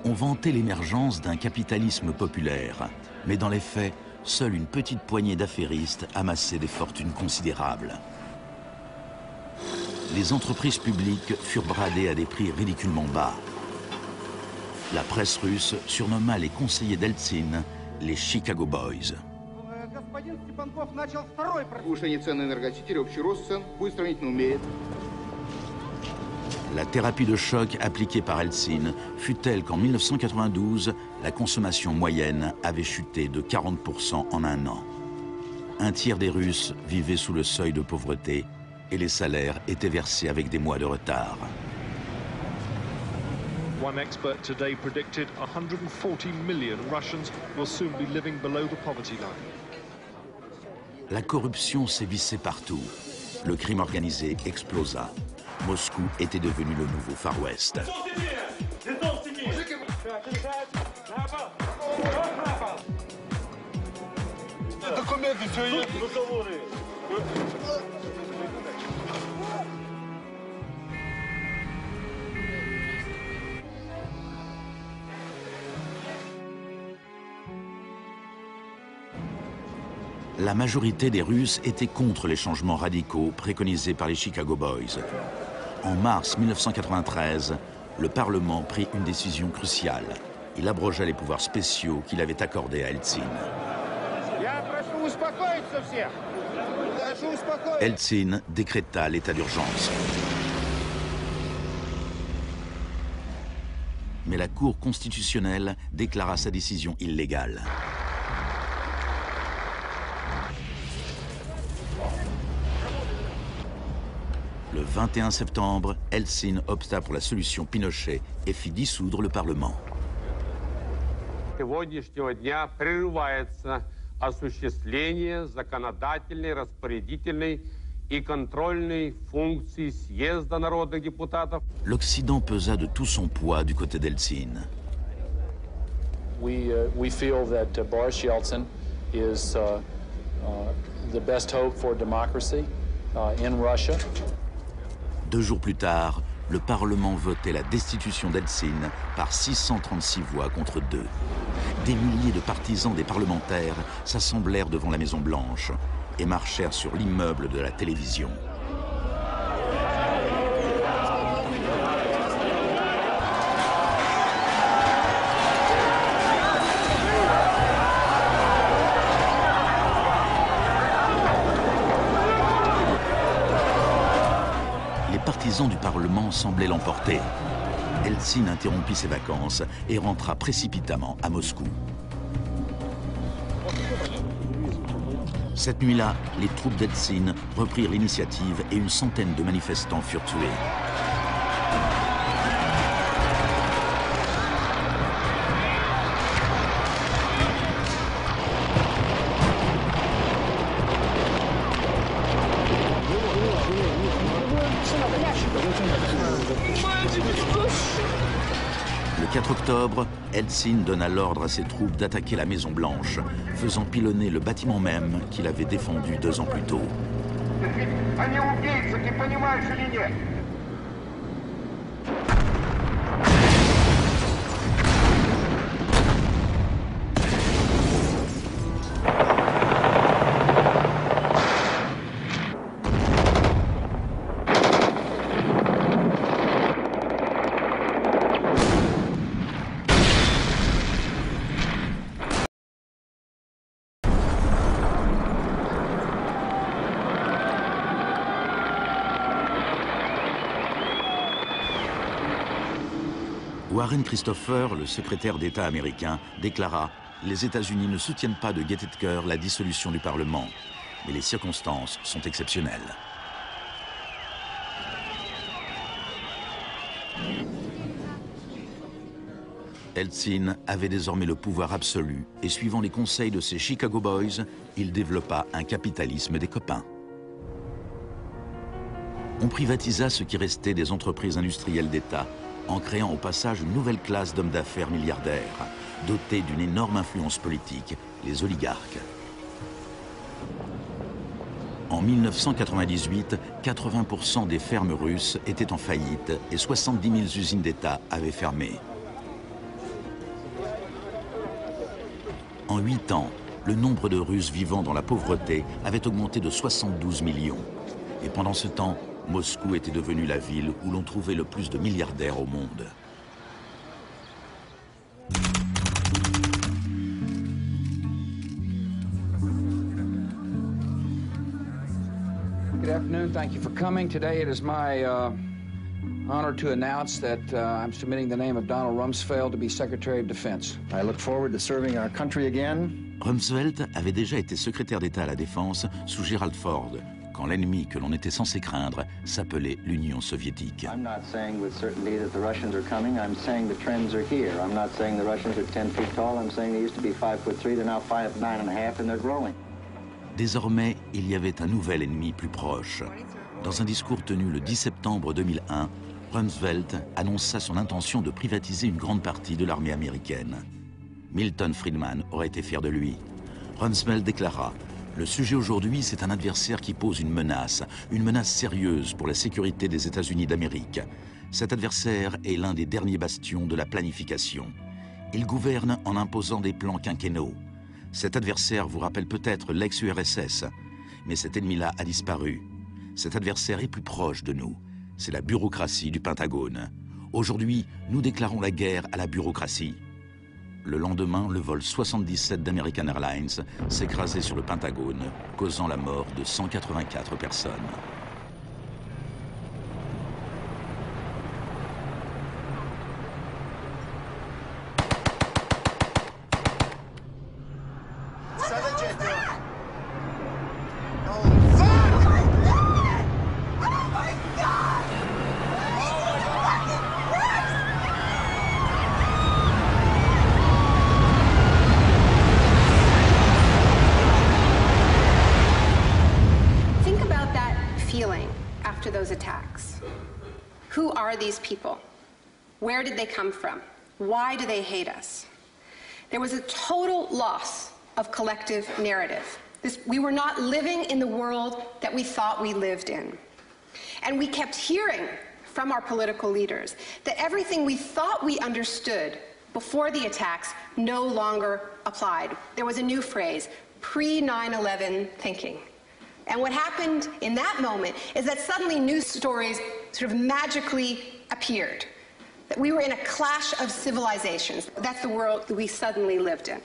On vantait l'émergence d'un capitalisme populaire, mais dans les faits, seule une petite poignée d'affairistes amassait des fortunes considérables. Les entreprises publiques furent bradées à des prix ridiculement bas. La presse russe surnomma les conseillers d'Eltsine les Chicago Boys. La thérapie de choc appliquée par Eltsine fut telle qu'en 1992, la consommation moyenne avait chuté de 40% en un an. Un tiers des Russes vivaient sous le seuil de pauvreté et les salaires étaient versés avec des mois de retard. One expert today predicted 140 million Russians will soon be living below the poverty line. La corruption sévissait partout. Le crime organisé explosa. Moscou était devenu le nouveau Far West. La majorité des Russes était contre les changements radicaux préconisés par les Chicago Boys. En mars 1993, le Parlement prit une décision cruciale. Il abrogea les pouvoirs spéciaux qu'il avait accordés à Eltsine. Eltsine décréta l'état d'urgence. Mais la Cour constitutionnelle déclara sa décision illégale. Le 21 septembre, Eltsine opta pour la solution Pinochet et fit dissoudre le Parlement. Сегодняшнего дня прерывается осуществление законодательной, распорядительной и контрольной функций съезда народных депутатов. L'Occident pesa de tout son poids du côté d'Eltsine. We feel that Boris Yeltsin is the best hope for democracy in Russia. 2 jours plus tard, le Parlement votait la destitution d'Eltsine par 636 voix contre 2. Des milliers de partisans des parlementaires s'assemblèrent devant la Maison-Blanche et marchèrent sur l'immeuble de la télévision. Les partisans du Parlement semblaient l'emporter. Eltsine interrompit ses vacances et rentra précipitamment à Moscou. Cette nuit-là, les troupes d'Eltsine reprirent l'initiative et une centaine de manifestants furent tués. Le 4 octobre, Eltsine donna l'ordre à ses troupes d'attaquer la Maison Blanche, faisant pilonner le bâtiment même qu'il avait défendu 2 ans plus tôt. Warren Christopher, le secrétaire d'État américain, déclara « Les États-Unis ne soutiennent pas de gaieté de cœur la dissolution du Parlement, mais les circonstances sont exceptionnelles. » Eltsine avait désormais le pouvoir absolu et suivant les conseils de ses Chicago Boys, il développa un capitalisme des copains. On privatisa ce qui restait des entreprises industrielles d'État, en créant au passage une nouvelle classe d'hommes d'affaires milliardaires, dotés d'une énorme influence politique, les oligarques. En 1998, 80% des fermes russes étaient en faillite et 70 000 usines d'État avaient fermé. En 8 ans, le nombre de Russes vivant dans la pauvreté avait augmenté de 72 millions. Et pendant ce temps, Moscou était devenue la ville où l'on trouvait le plus de milliardaires au monde. Good afternoon. Thank you for coming. Today it is my honor to announce that I'm submitting the name of Donald Rumsfeld to be Secretary of Defense. I look forward to serving our country again. Rumsfeld avait déjà été secrétaire d'État à la Défense sous Gerald Ford, quand l'ennemi que l'on était censé craindre s'appelait l'Union soviétique. I'm not saying with certainty that the Russians are coming. I'm saying the trends are here. I'm not saying the Russians are 10 feet tall. I'm saying they used to be 5'3". They're now 5'9.5", and they're growing. Désormais, il y avait un nouvel ennemi plus proche. Dans un discours tenu le 10 septembre 2001, Rumsfeld annonça son intention de privatiser une grande partie de l'armée américaine. Milton Friedman aurait été fier de lui. Rumsfeld déclara: le sujet aujourd'hui, c'est un adversaire qui pose une menace sérieuse pour la sécurité des États-Unis d'Amérique. Cet adversaire est l'un des derniers bastions de la planification. Il gouverne en imposant des plans quinquennaux. Cet adversaire vous rappelle peut-être l'ex-URSS, mais cet ennemi-là a disparu. Cet adversaire est plus proche de nous. C'est la bureaucratie du Pentagone. Aujourd'hui, nous déclarons la guerre à la bureaucratie. Le lendemain, le vol 77 d'American Airlines s'écrasait sur le Pentagone, causant la mort de 184 personnes. After those attacks. Who are these people? Where did they come from? Why do they hate us? There was a total loss of collective narrative. We were not living in the world that we thought we lived in. And we kept hearing from our political leaders that everything we thought we understood before the attacks no longer applied. There was a new phrase, pre-9/11 thinking. And what happened in that moment is that suddenly news stories sort of magically appeared. That we were in a clash of civilizations. That's the world that we suddenly lived in.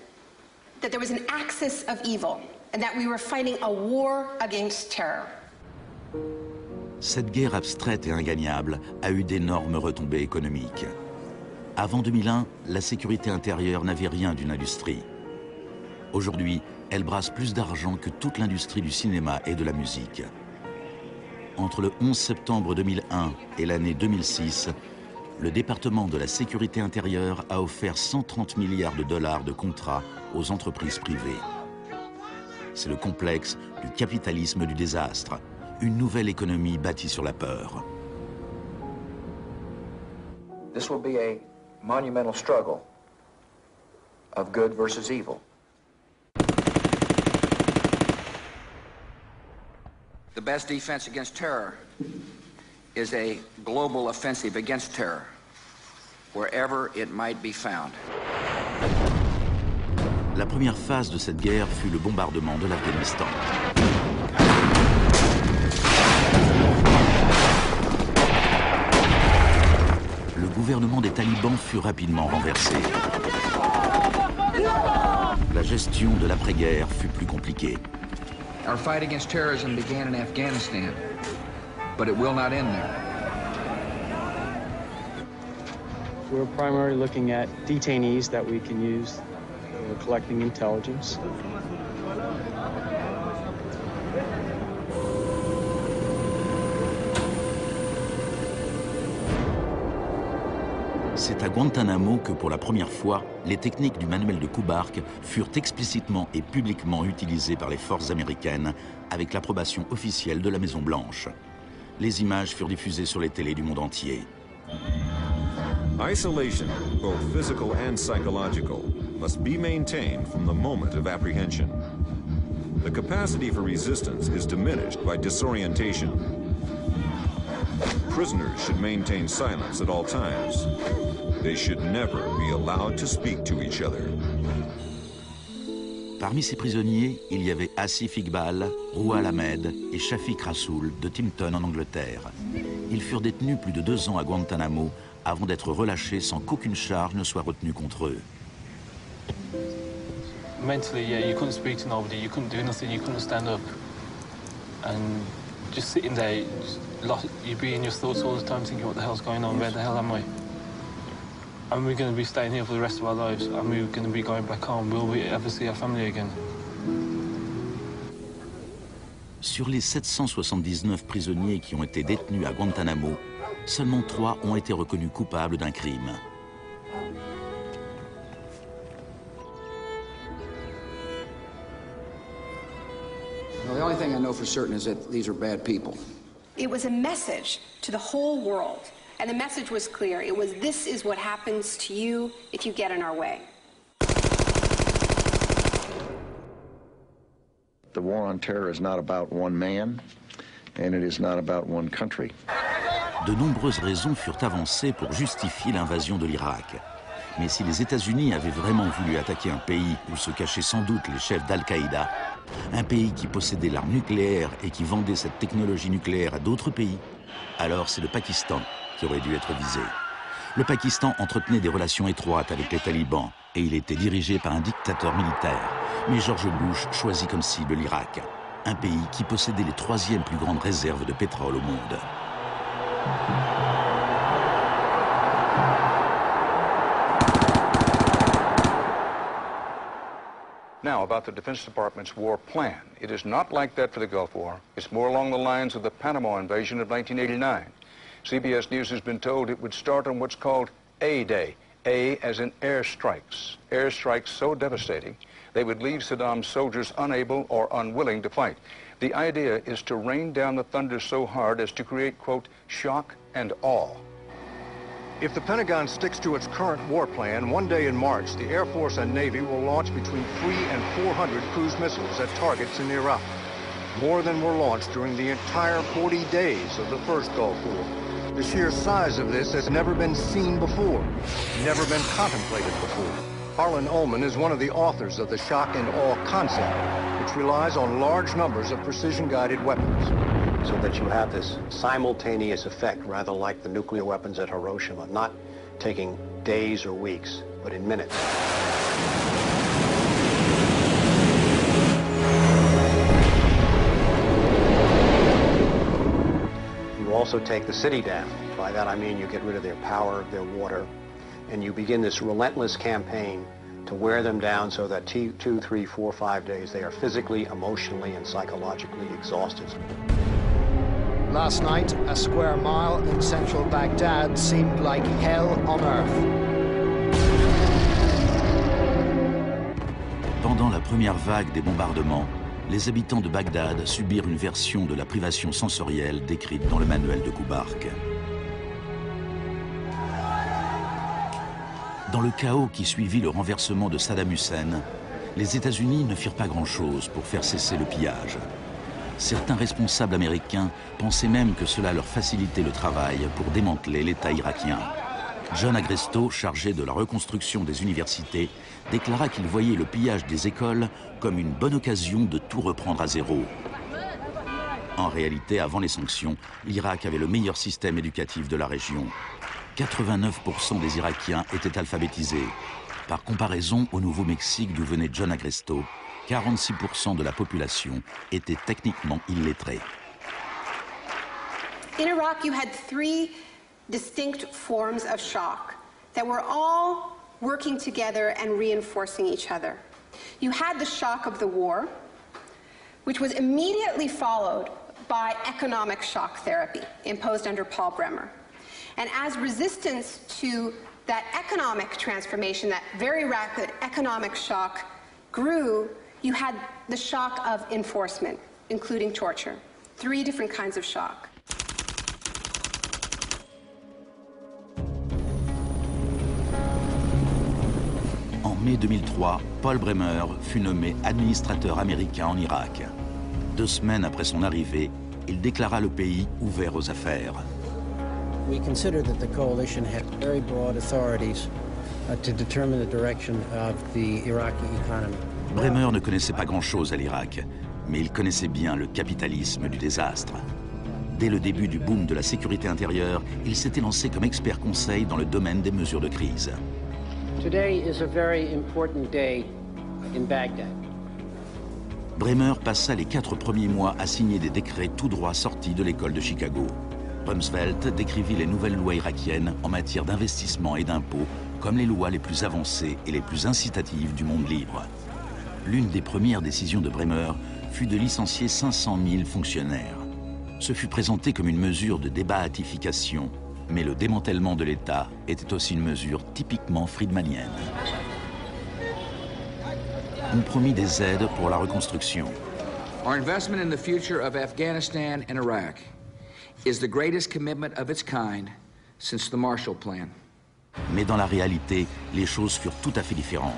That there was an axis of evil, and that we were fighting a war against terror. Cette guerre abstraite et ingagnable a eu d'énormes retombées économiques. Avant 2001, la sécurité intérieure n'avait rien d'une industrie. Aujourd'hui, elle brasse plus d'argent que toute l'industrie du cinéma et de la musique. Entre le 11 septembre 2001 et l'année 2006, le département de la sécurité intérieure a offert 130 milliards de dollars de contrats aux entreprises privées. C'est le complexe du capitalisme du désastre, une nouvelle économie bâtie sur la peur. This will be a monumental struggle of good versus evil. The best defense against terror is a global offensive against terror, wherever it might be found. La première phase de cette guerre fut le bombardement de l'Afghanistan. Le gouvernement des talibans fut rapidement renversé. La gestion de l'après-guerre fut plus compliquée. Our fight against terrorism began in Afghanistan, but it will not end there. We're primarily looking at detainees that we can use. We're collecting intelligence. C'est à Guantanamo que pour la première fois, les techniques du manuel de Kubark furent explicitement et publiquement utilisées par les forces américaines avec l'approbation officielle de la Maison-Blanche. Les images furent diffusées sur les télés du monde entier. Isolation, both physical and psychological, must be maintained from the moment of apprehension. The capacity for resistance is diminished by disorientation. Prisoners should maintain silence at all times. They should never be allowed to speak to each other. Parmi ces prisonniers, il y avait Asif Iqbal, Rouhal Ahmed et Shafiq Rasool de Timpton en Angleterre. Ils furent détenus plus de 2 ans à Guantanamo avant d'être relâchés sans qu'aucune charge ne soit retenue contre eux. Mentally, yeah, you couldn't speak to nobody, you couldn't do nothing, you couldn't stand up. And just sitting there, you'd be in your thoughts all the time thinking, what the hell's going on, where the hell am I? And we're going to be staying here for the rest of our lives, and we're going to be going back home. Will we ever see our family again? Sur les 779 prisonniers qui ont été détenus à Guantanamo, seulement 3 ont été reconnus coupables d'un crime. Well, the only thing I know for certain is that these are bad people. It was a message to the whole world, and the message was clear. It was, this is what happens to you if you get in our way. The war on terror is not about one man, and it is not about one country. De nombreuses raisons furent avancées pour justifier l'invasion de l'Irak. Mais si les États-Unis avaient vraiment voulu attaquer un pays où se cachaient sans doute les chefs d'Al-Qaïda, un pays qui possédait l'arme nucléaire et qui vendait cette technologie nucléaire à d'autres pays, alors c'est le Pakistan qui aurait dû être visé. Le Pakistan entretenait des relations étroites avec les talibans et il était dirigé par un dictateur militaire. Mais George Bush choisit comme cible l'Irak, un pays qui possédait les 3e plus grandes réserves de pétrole au monde. Now, about the Defense Department's war plan. It is not like that for the Gulf War. It's more along the lines of the Panama invasion of 1989. CBS News has been told it would start on what's called A-Day. A as in airstrikes. Airstrikes so devastating, they would leave Saddam's soldiers unable or unwilling to fight. The idea is to rain down the thunder so hard as to create, quote, shock and awe. If the Pentagon sticks to its current war plan, one day in March, the Air Force and Navy will launch between 300 and 400 cruise missiles at targets in Iraq. More than were launched during the entire 40 days of the first Gulf War. The sheer size of this has never been seen before, never been contemplated before. Harlan Ullman is one of the authors of the shock and awe concept, which relies on large numbers of precision-guided weapons. So that you have this simultaneous effect, rather like the nuclear weapons at Hiroshima, not taking days or weeks, but in minutes. You also take the city down. By that I mean you get rid of their power, their water, and you begin this relentless campaign to wear them down so that 2, 3, 4, 5 days they are physically, emotionally, and psychologically exhausted. Last night, a square mile in central Baghdad seemed like hell on earth. Pendant la première vague des bombardements, les habitants de Bagdad subirent une version de la privation sensorielle décrite dans le manuel de Kubark. Dans le chaos qui suivit le renversement de Saddam Hussein, les États-Unis ne firent pas grand-chose pour faire cesser le pillage. Certains responsables américains pensaient même que cela leur facilitait le travail pour démanteler l'État irakien. John Agresto, chargé de la reconstruction des universités, déclara qu'il voyait le pillage des écoles comme une bonne occasion de tout reprendre à zéro. En réalité, avant les sanctions, l'Irak avait le meilleur système éducatif de la région. 89% des Irakiens étaient alphabétisés. Par comparaison au Nouveau-Mexique d'où venait John Agresto, 46% de la population était techniquement illettrée. In Iraq, you had three distinct forms of shock that were all working together and reinforcing each other. You had the shock of the war, which was immediately followed by economic shock therapy imposed under Paul Bremer. And as resistance to that economic transformation, that very rapid economic shock grew, you had the shock of enforcement, including torture. Three different kinds of shock. En mai 2003, Paul Bremer fut nommé administrateur américain en Irak. 2 semaines après son arrivée, il déclara le pays ouvert aux affaires. We consider that the coalition had very broad authorities to determine the direction of the Iraqi economy. Bremer ne connaissait pas grand-chose à l'Irak, mais il connaissait bien le capitalisme du désastre. Dès le début du boom de la sécurité intérieure, il s'était lancé comme expert conseil dans le domaine des mesures de crise. Today is a very important day in Baghdad. Bremer passa les 4 premiers mois à signer des décrets tout droit sortis de l'école de Chicago. Rumsfeld décrivit les nouvelles lois irakiennes en matière d'investissement et d'impôts comme les lois les plus avancées et les plus incitatives du monde libre. L'une des premières décisions de Bremer fut de licencier 500 000 fonctionnaires. Ce fut présenté comme une mesure de débahatification, mais le démantèlement de l'État était aussi une mesure typiquement friedmanienne. On promit des aides pour la reconstruction. Our investment in the future of Afghanistan and Iraq is the greatest commitment of its kind since the Marshall Plan. Mais dans la réalité, les choses furent tout à fait différentes.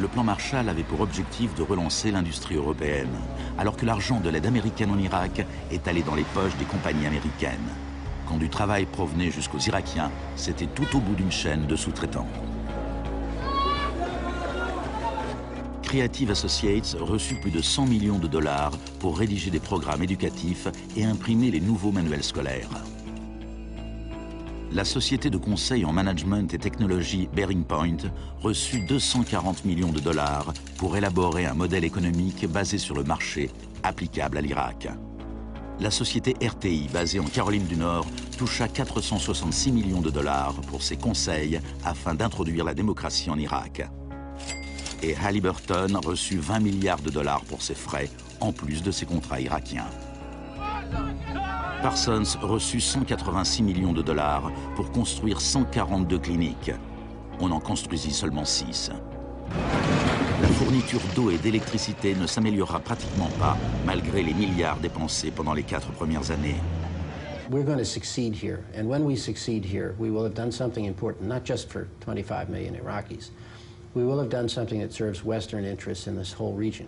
Le plan Marshall avait pour objectif de relancer l'industrie européenne, alors que l'argent de l'aide américaine en Irak est allé dans les poches des compagnies américaines. Quand du travail provenait jusqu'aux Irakiens, c'était tout au bout d'une chaîne de sous-traitants. Creative Associates reçut plus de 100 millions de dollars pour rédiger des programmes éducatifs et imprimer les nouveaux manuels scolaires. La société de conseil en management et technologie Bearing Point reçut 240 millions de dollars pour élaborer un modèle économique basé sur le marché applicable à l'Irak. La société RTI, basée en Caroline du Nord, toucha 466 millions de dollars pour ses conseils afin d'introduire la démocratie en Irak. Et Halliburton reçut 20 milliards de dollars pour ses frais, en plus de ses contrats irakiens. Parsons reçut 186 millions de dollars pour construire 142 cliniques. On en construisit seulement 6. La fourniture d'eau et d'électricité ne s'améliorera pratiquement pas, malgré les milliards dépensés pendant les 4 premières années. We're going to succeed here, and when we succeed here, we will have done something important, not just for 25 million Iraqis. We will have done something that serves Western interests in this whole region.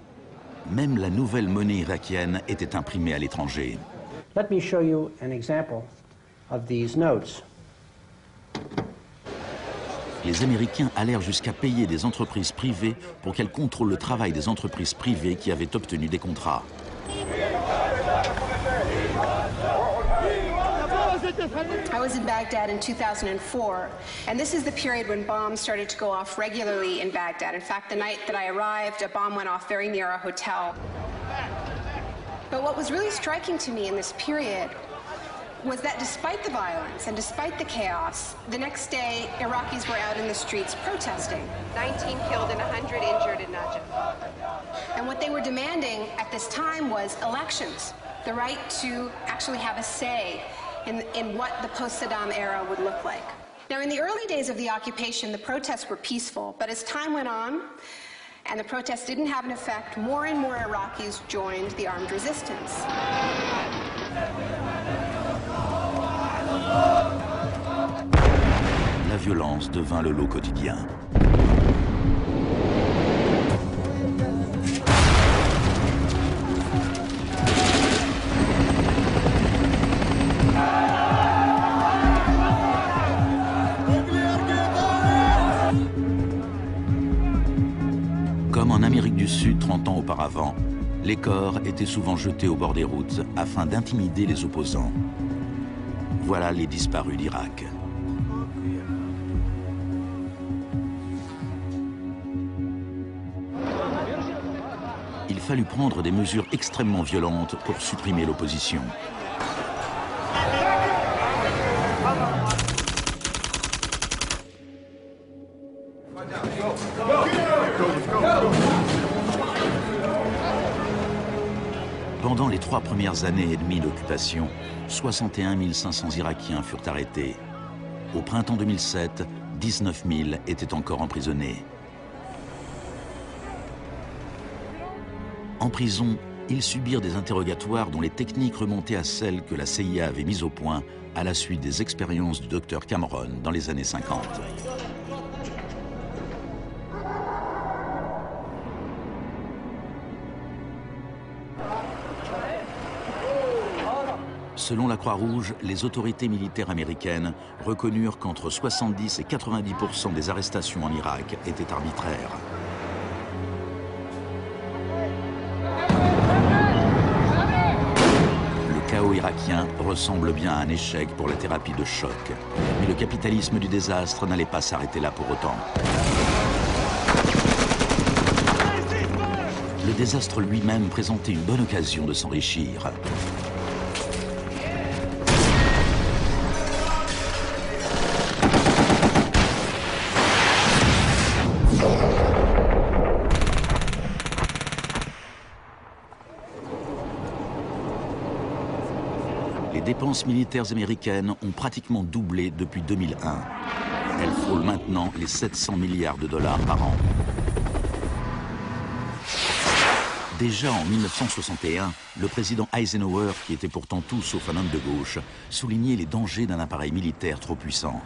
Même la nouvelle monnaie irakienne était imprimée à l'étranger. Let me show you an example of these notes. Les Américains allèrent jusqu'à payer des entreprises privées pour qu'elles contrôlent le travail des entreprises privées qui avaient obtenu des contrats. I was in Baghdad in 2004, and this is the period when bombs started to go off regularly in Baghdad. In fact, the night that I arrived, a bomb went off very near our hotel. But what was really striking to me in this period was that despite the violence and despite the chaos, the next day, Iraqis were out in the streets protesting. 19 killed and 100 injured in Najaf. And what they were demanding at this time was elections, the right to actually have a say in what the post-Saddam era would look like. Now, in the early days of the occupation, the protests were peaceful, but as time went on, And the protests didn't have an effect. More and more Iraqis joined the armed resistance. La violence devint le lot quotidien. Comme en Amérique du Sud 30 ans auparavant, les corps étaient souvent jetés au bord des routes afin d'intimider les opposants. Voilà les disparus d'Irak. Il fallut prendre des mesures extrêmement violentes pour supprimer l'opposition. Pendant les 3 premières années et demie d'occupation, 61 500 Irakiens furent arrêtés. Au printemps 2007, 19 000 étaient encore emprisonnés. En prison, ils subirent des interrogatoires dont les techniques remontaient à celles que la CIA avait mises au point à la suite des expériences du docteur Cameron dans les années 50. Selon la Croix-Rouge, les autorités militaires américaines reconnurent qu'entre 70 et 90% des arrestations en Irak étaient arbitraires. Le chaos irakien ressemble bien à un échec pour la thérapie de choc. Mais le capitalisme du désastre n'allait pas s'arrêter là pour autant. Le désastre lui-même présentait une bonne occasion de s'enrichir. Les dépenses militaires américaines ont pratiquement doublé depuis 2001. Elles frôlent maintenant les 700 milliards de dollars par an. Déjà en 1961, le président Eisenhower, qui était pourtant tout sauf un homme de gauche, soulignait les dangers d'un appareil militaire trop puissant.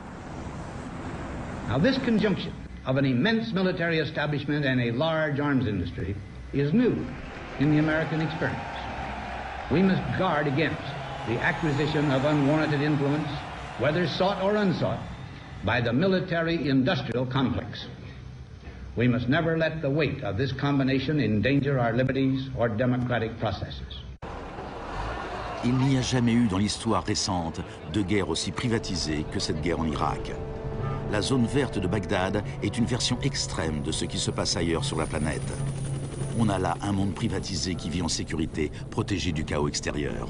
Now this conjunction of an immense military establishment and a large arms industry is new in the American experience. We must guard against the acquisition of unwarranted influence, whether sought or unsought, by the military-industrial complex. We must never let the weight of this combination endanger our liberties or democratic processes. Il n'y a jamais eu dans l'histoire récente de guerre aussi privatisée que cette guerre en Irak. La zone verte de Bagdad est une version extrême de ce qui se passe ailleurs sur la planète. On a là un monde privatisé qui vit en sécurité, protégé du chaos extérieur.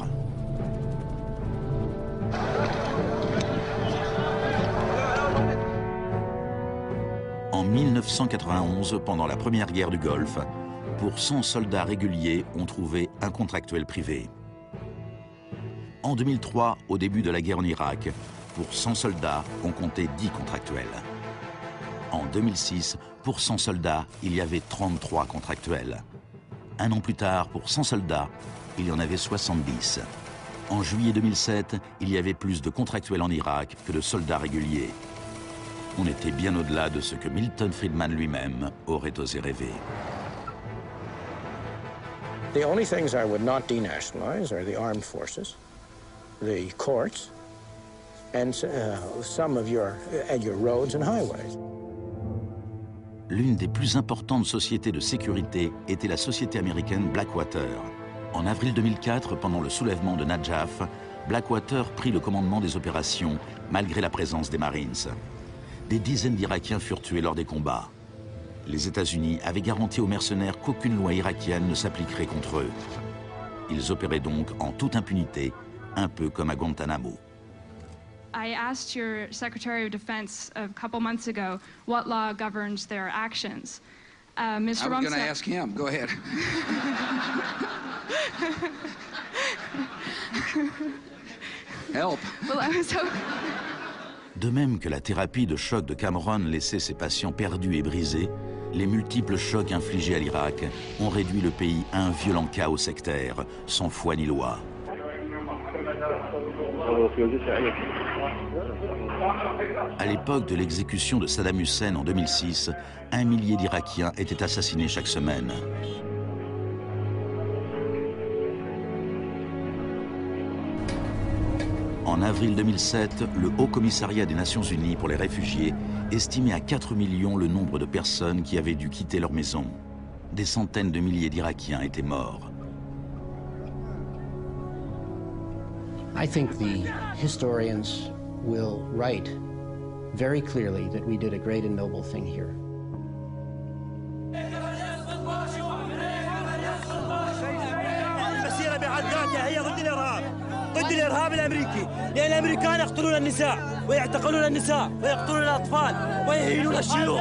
En 1991, pendant la première guerre du Golfe, pour 100 soldats réguliers, on trouvait un contractuel privé. En 2003, au début de la guerre en Irak, pour 100 soldats, on comptait 10 contractuels. En 2006, pour 100 soldats, il y avait 33 contractuels. Un an plus tard, pour 100 soldats, il y en avait 70. En juillet 2007, il y avait plus de contractuels en Irak que de soldats réguliers. On était bien au-delà de ce que Milton Friedman lui-même aurait osé rêver. The only things I would not denationalize are the armed forces, the courts, and some of your roads and highways. L'une des plus importantes sociétés de sécurité était la société américaine Blackwater. En avril 2004, pendant le soulèvement de Najaf, Blackwater prit le commandement des opérations, malgré la présence des Marines. Des dizaines d'Irakiens furent tués lors des combats. Les États-Unis avaient garanti aux mercenaires qu'aucune loi irakienne ne s'appliquerait contre eux. Ils opéraient donc en toute impunité, un peu comme à Guantanamo. I asked your Secretary of Defense a couple months ago what law governs their actions. Mr. I was going to ask him. Go ahead. Help. Well, I was hoping... De même que la thérapie de choc de Cameron laissait ses patients perdus et brisés, Les multiples chocs infligés à l'Irak ont réduit le pays à un violent chaos sectaire, sans foi ni loi. À l'époque de l'exécution de Saddam Hussein en 2006, 1 millier d'Irakiens étaient assassinés chaque semaine. En avril 2007, le Haut Commissariat des Nations Unies pour les réfugiés estimait à 4 millions le nombre de personnes qui avaient dû quitter leur maison. Des centaines de milliers d'Irakiens étaient morts. I think the historians will write very clearly that we did a great and noble thing here. المسيرة بحد ذاتها هي ضد الإرهاب، ضد الإرهاب الأمريكي، لأن الأمريكان يقتلون النساء ويعتقلون النساء ويقتلون الأطفال ويهينون الشيوخ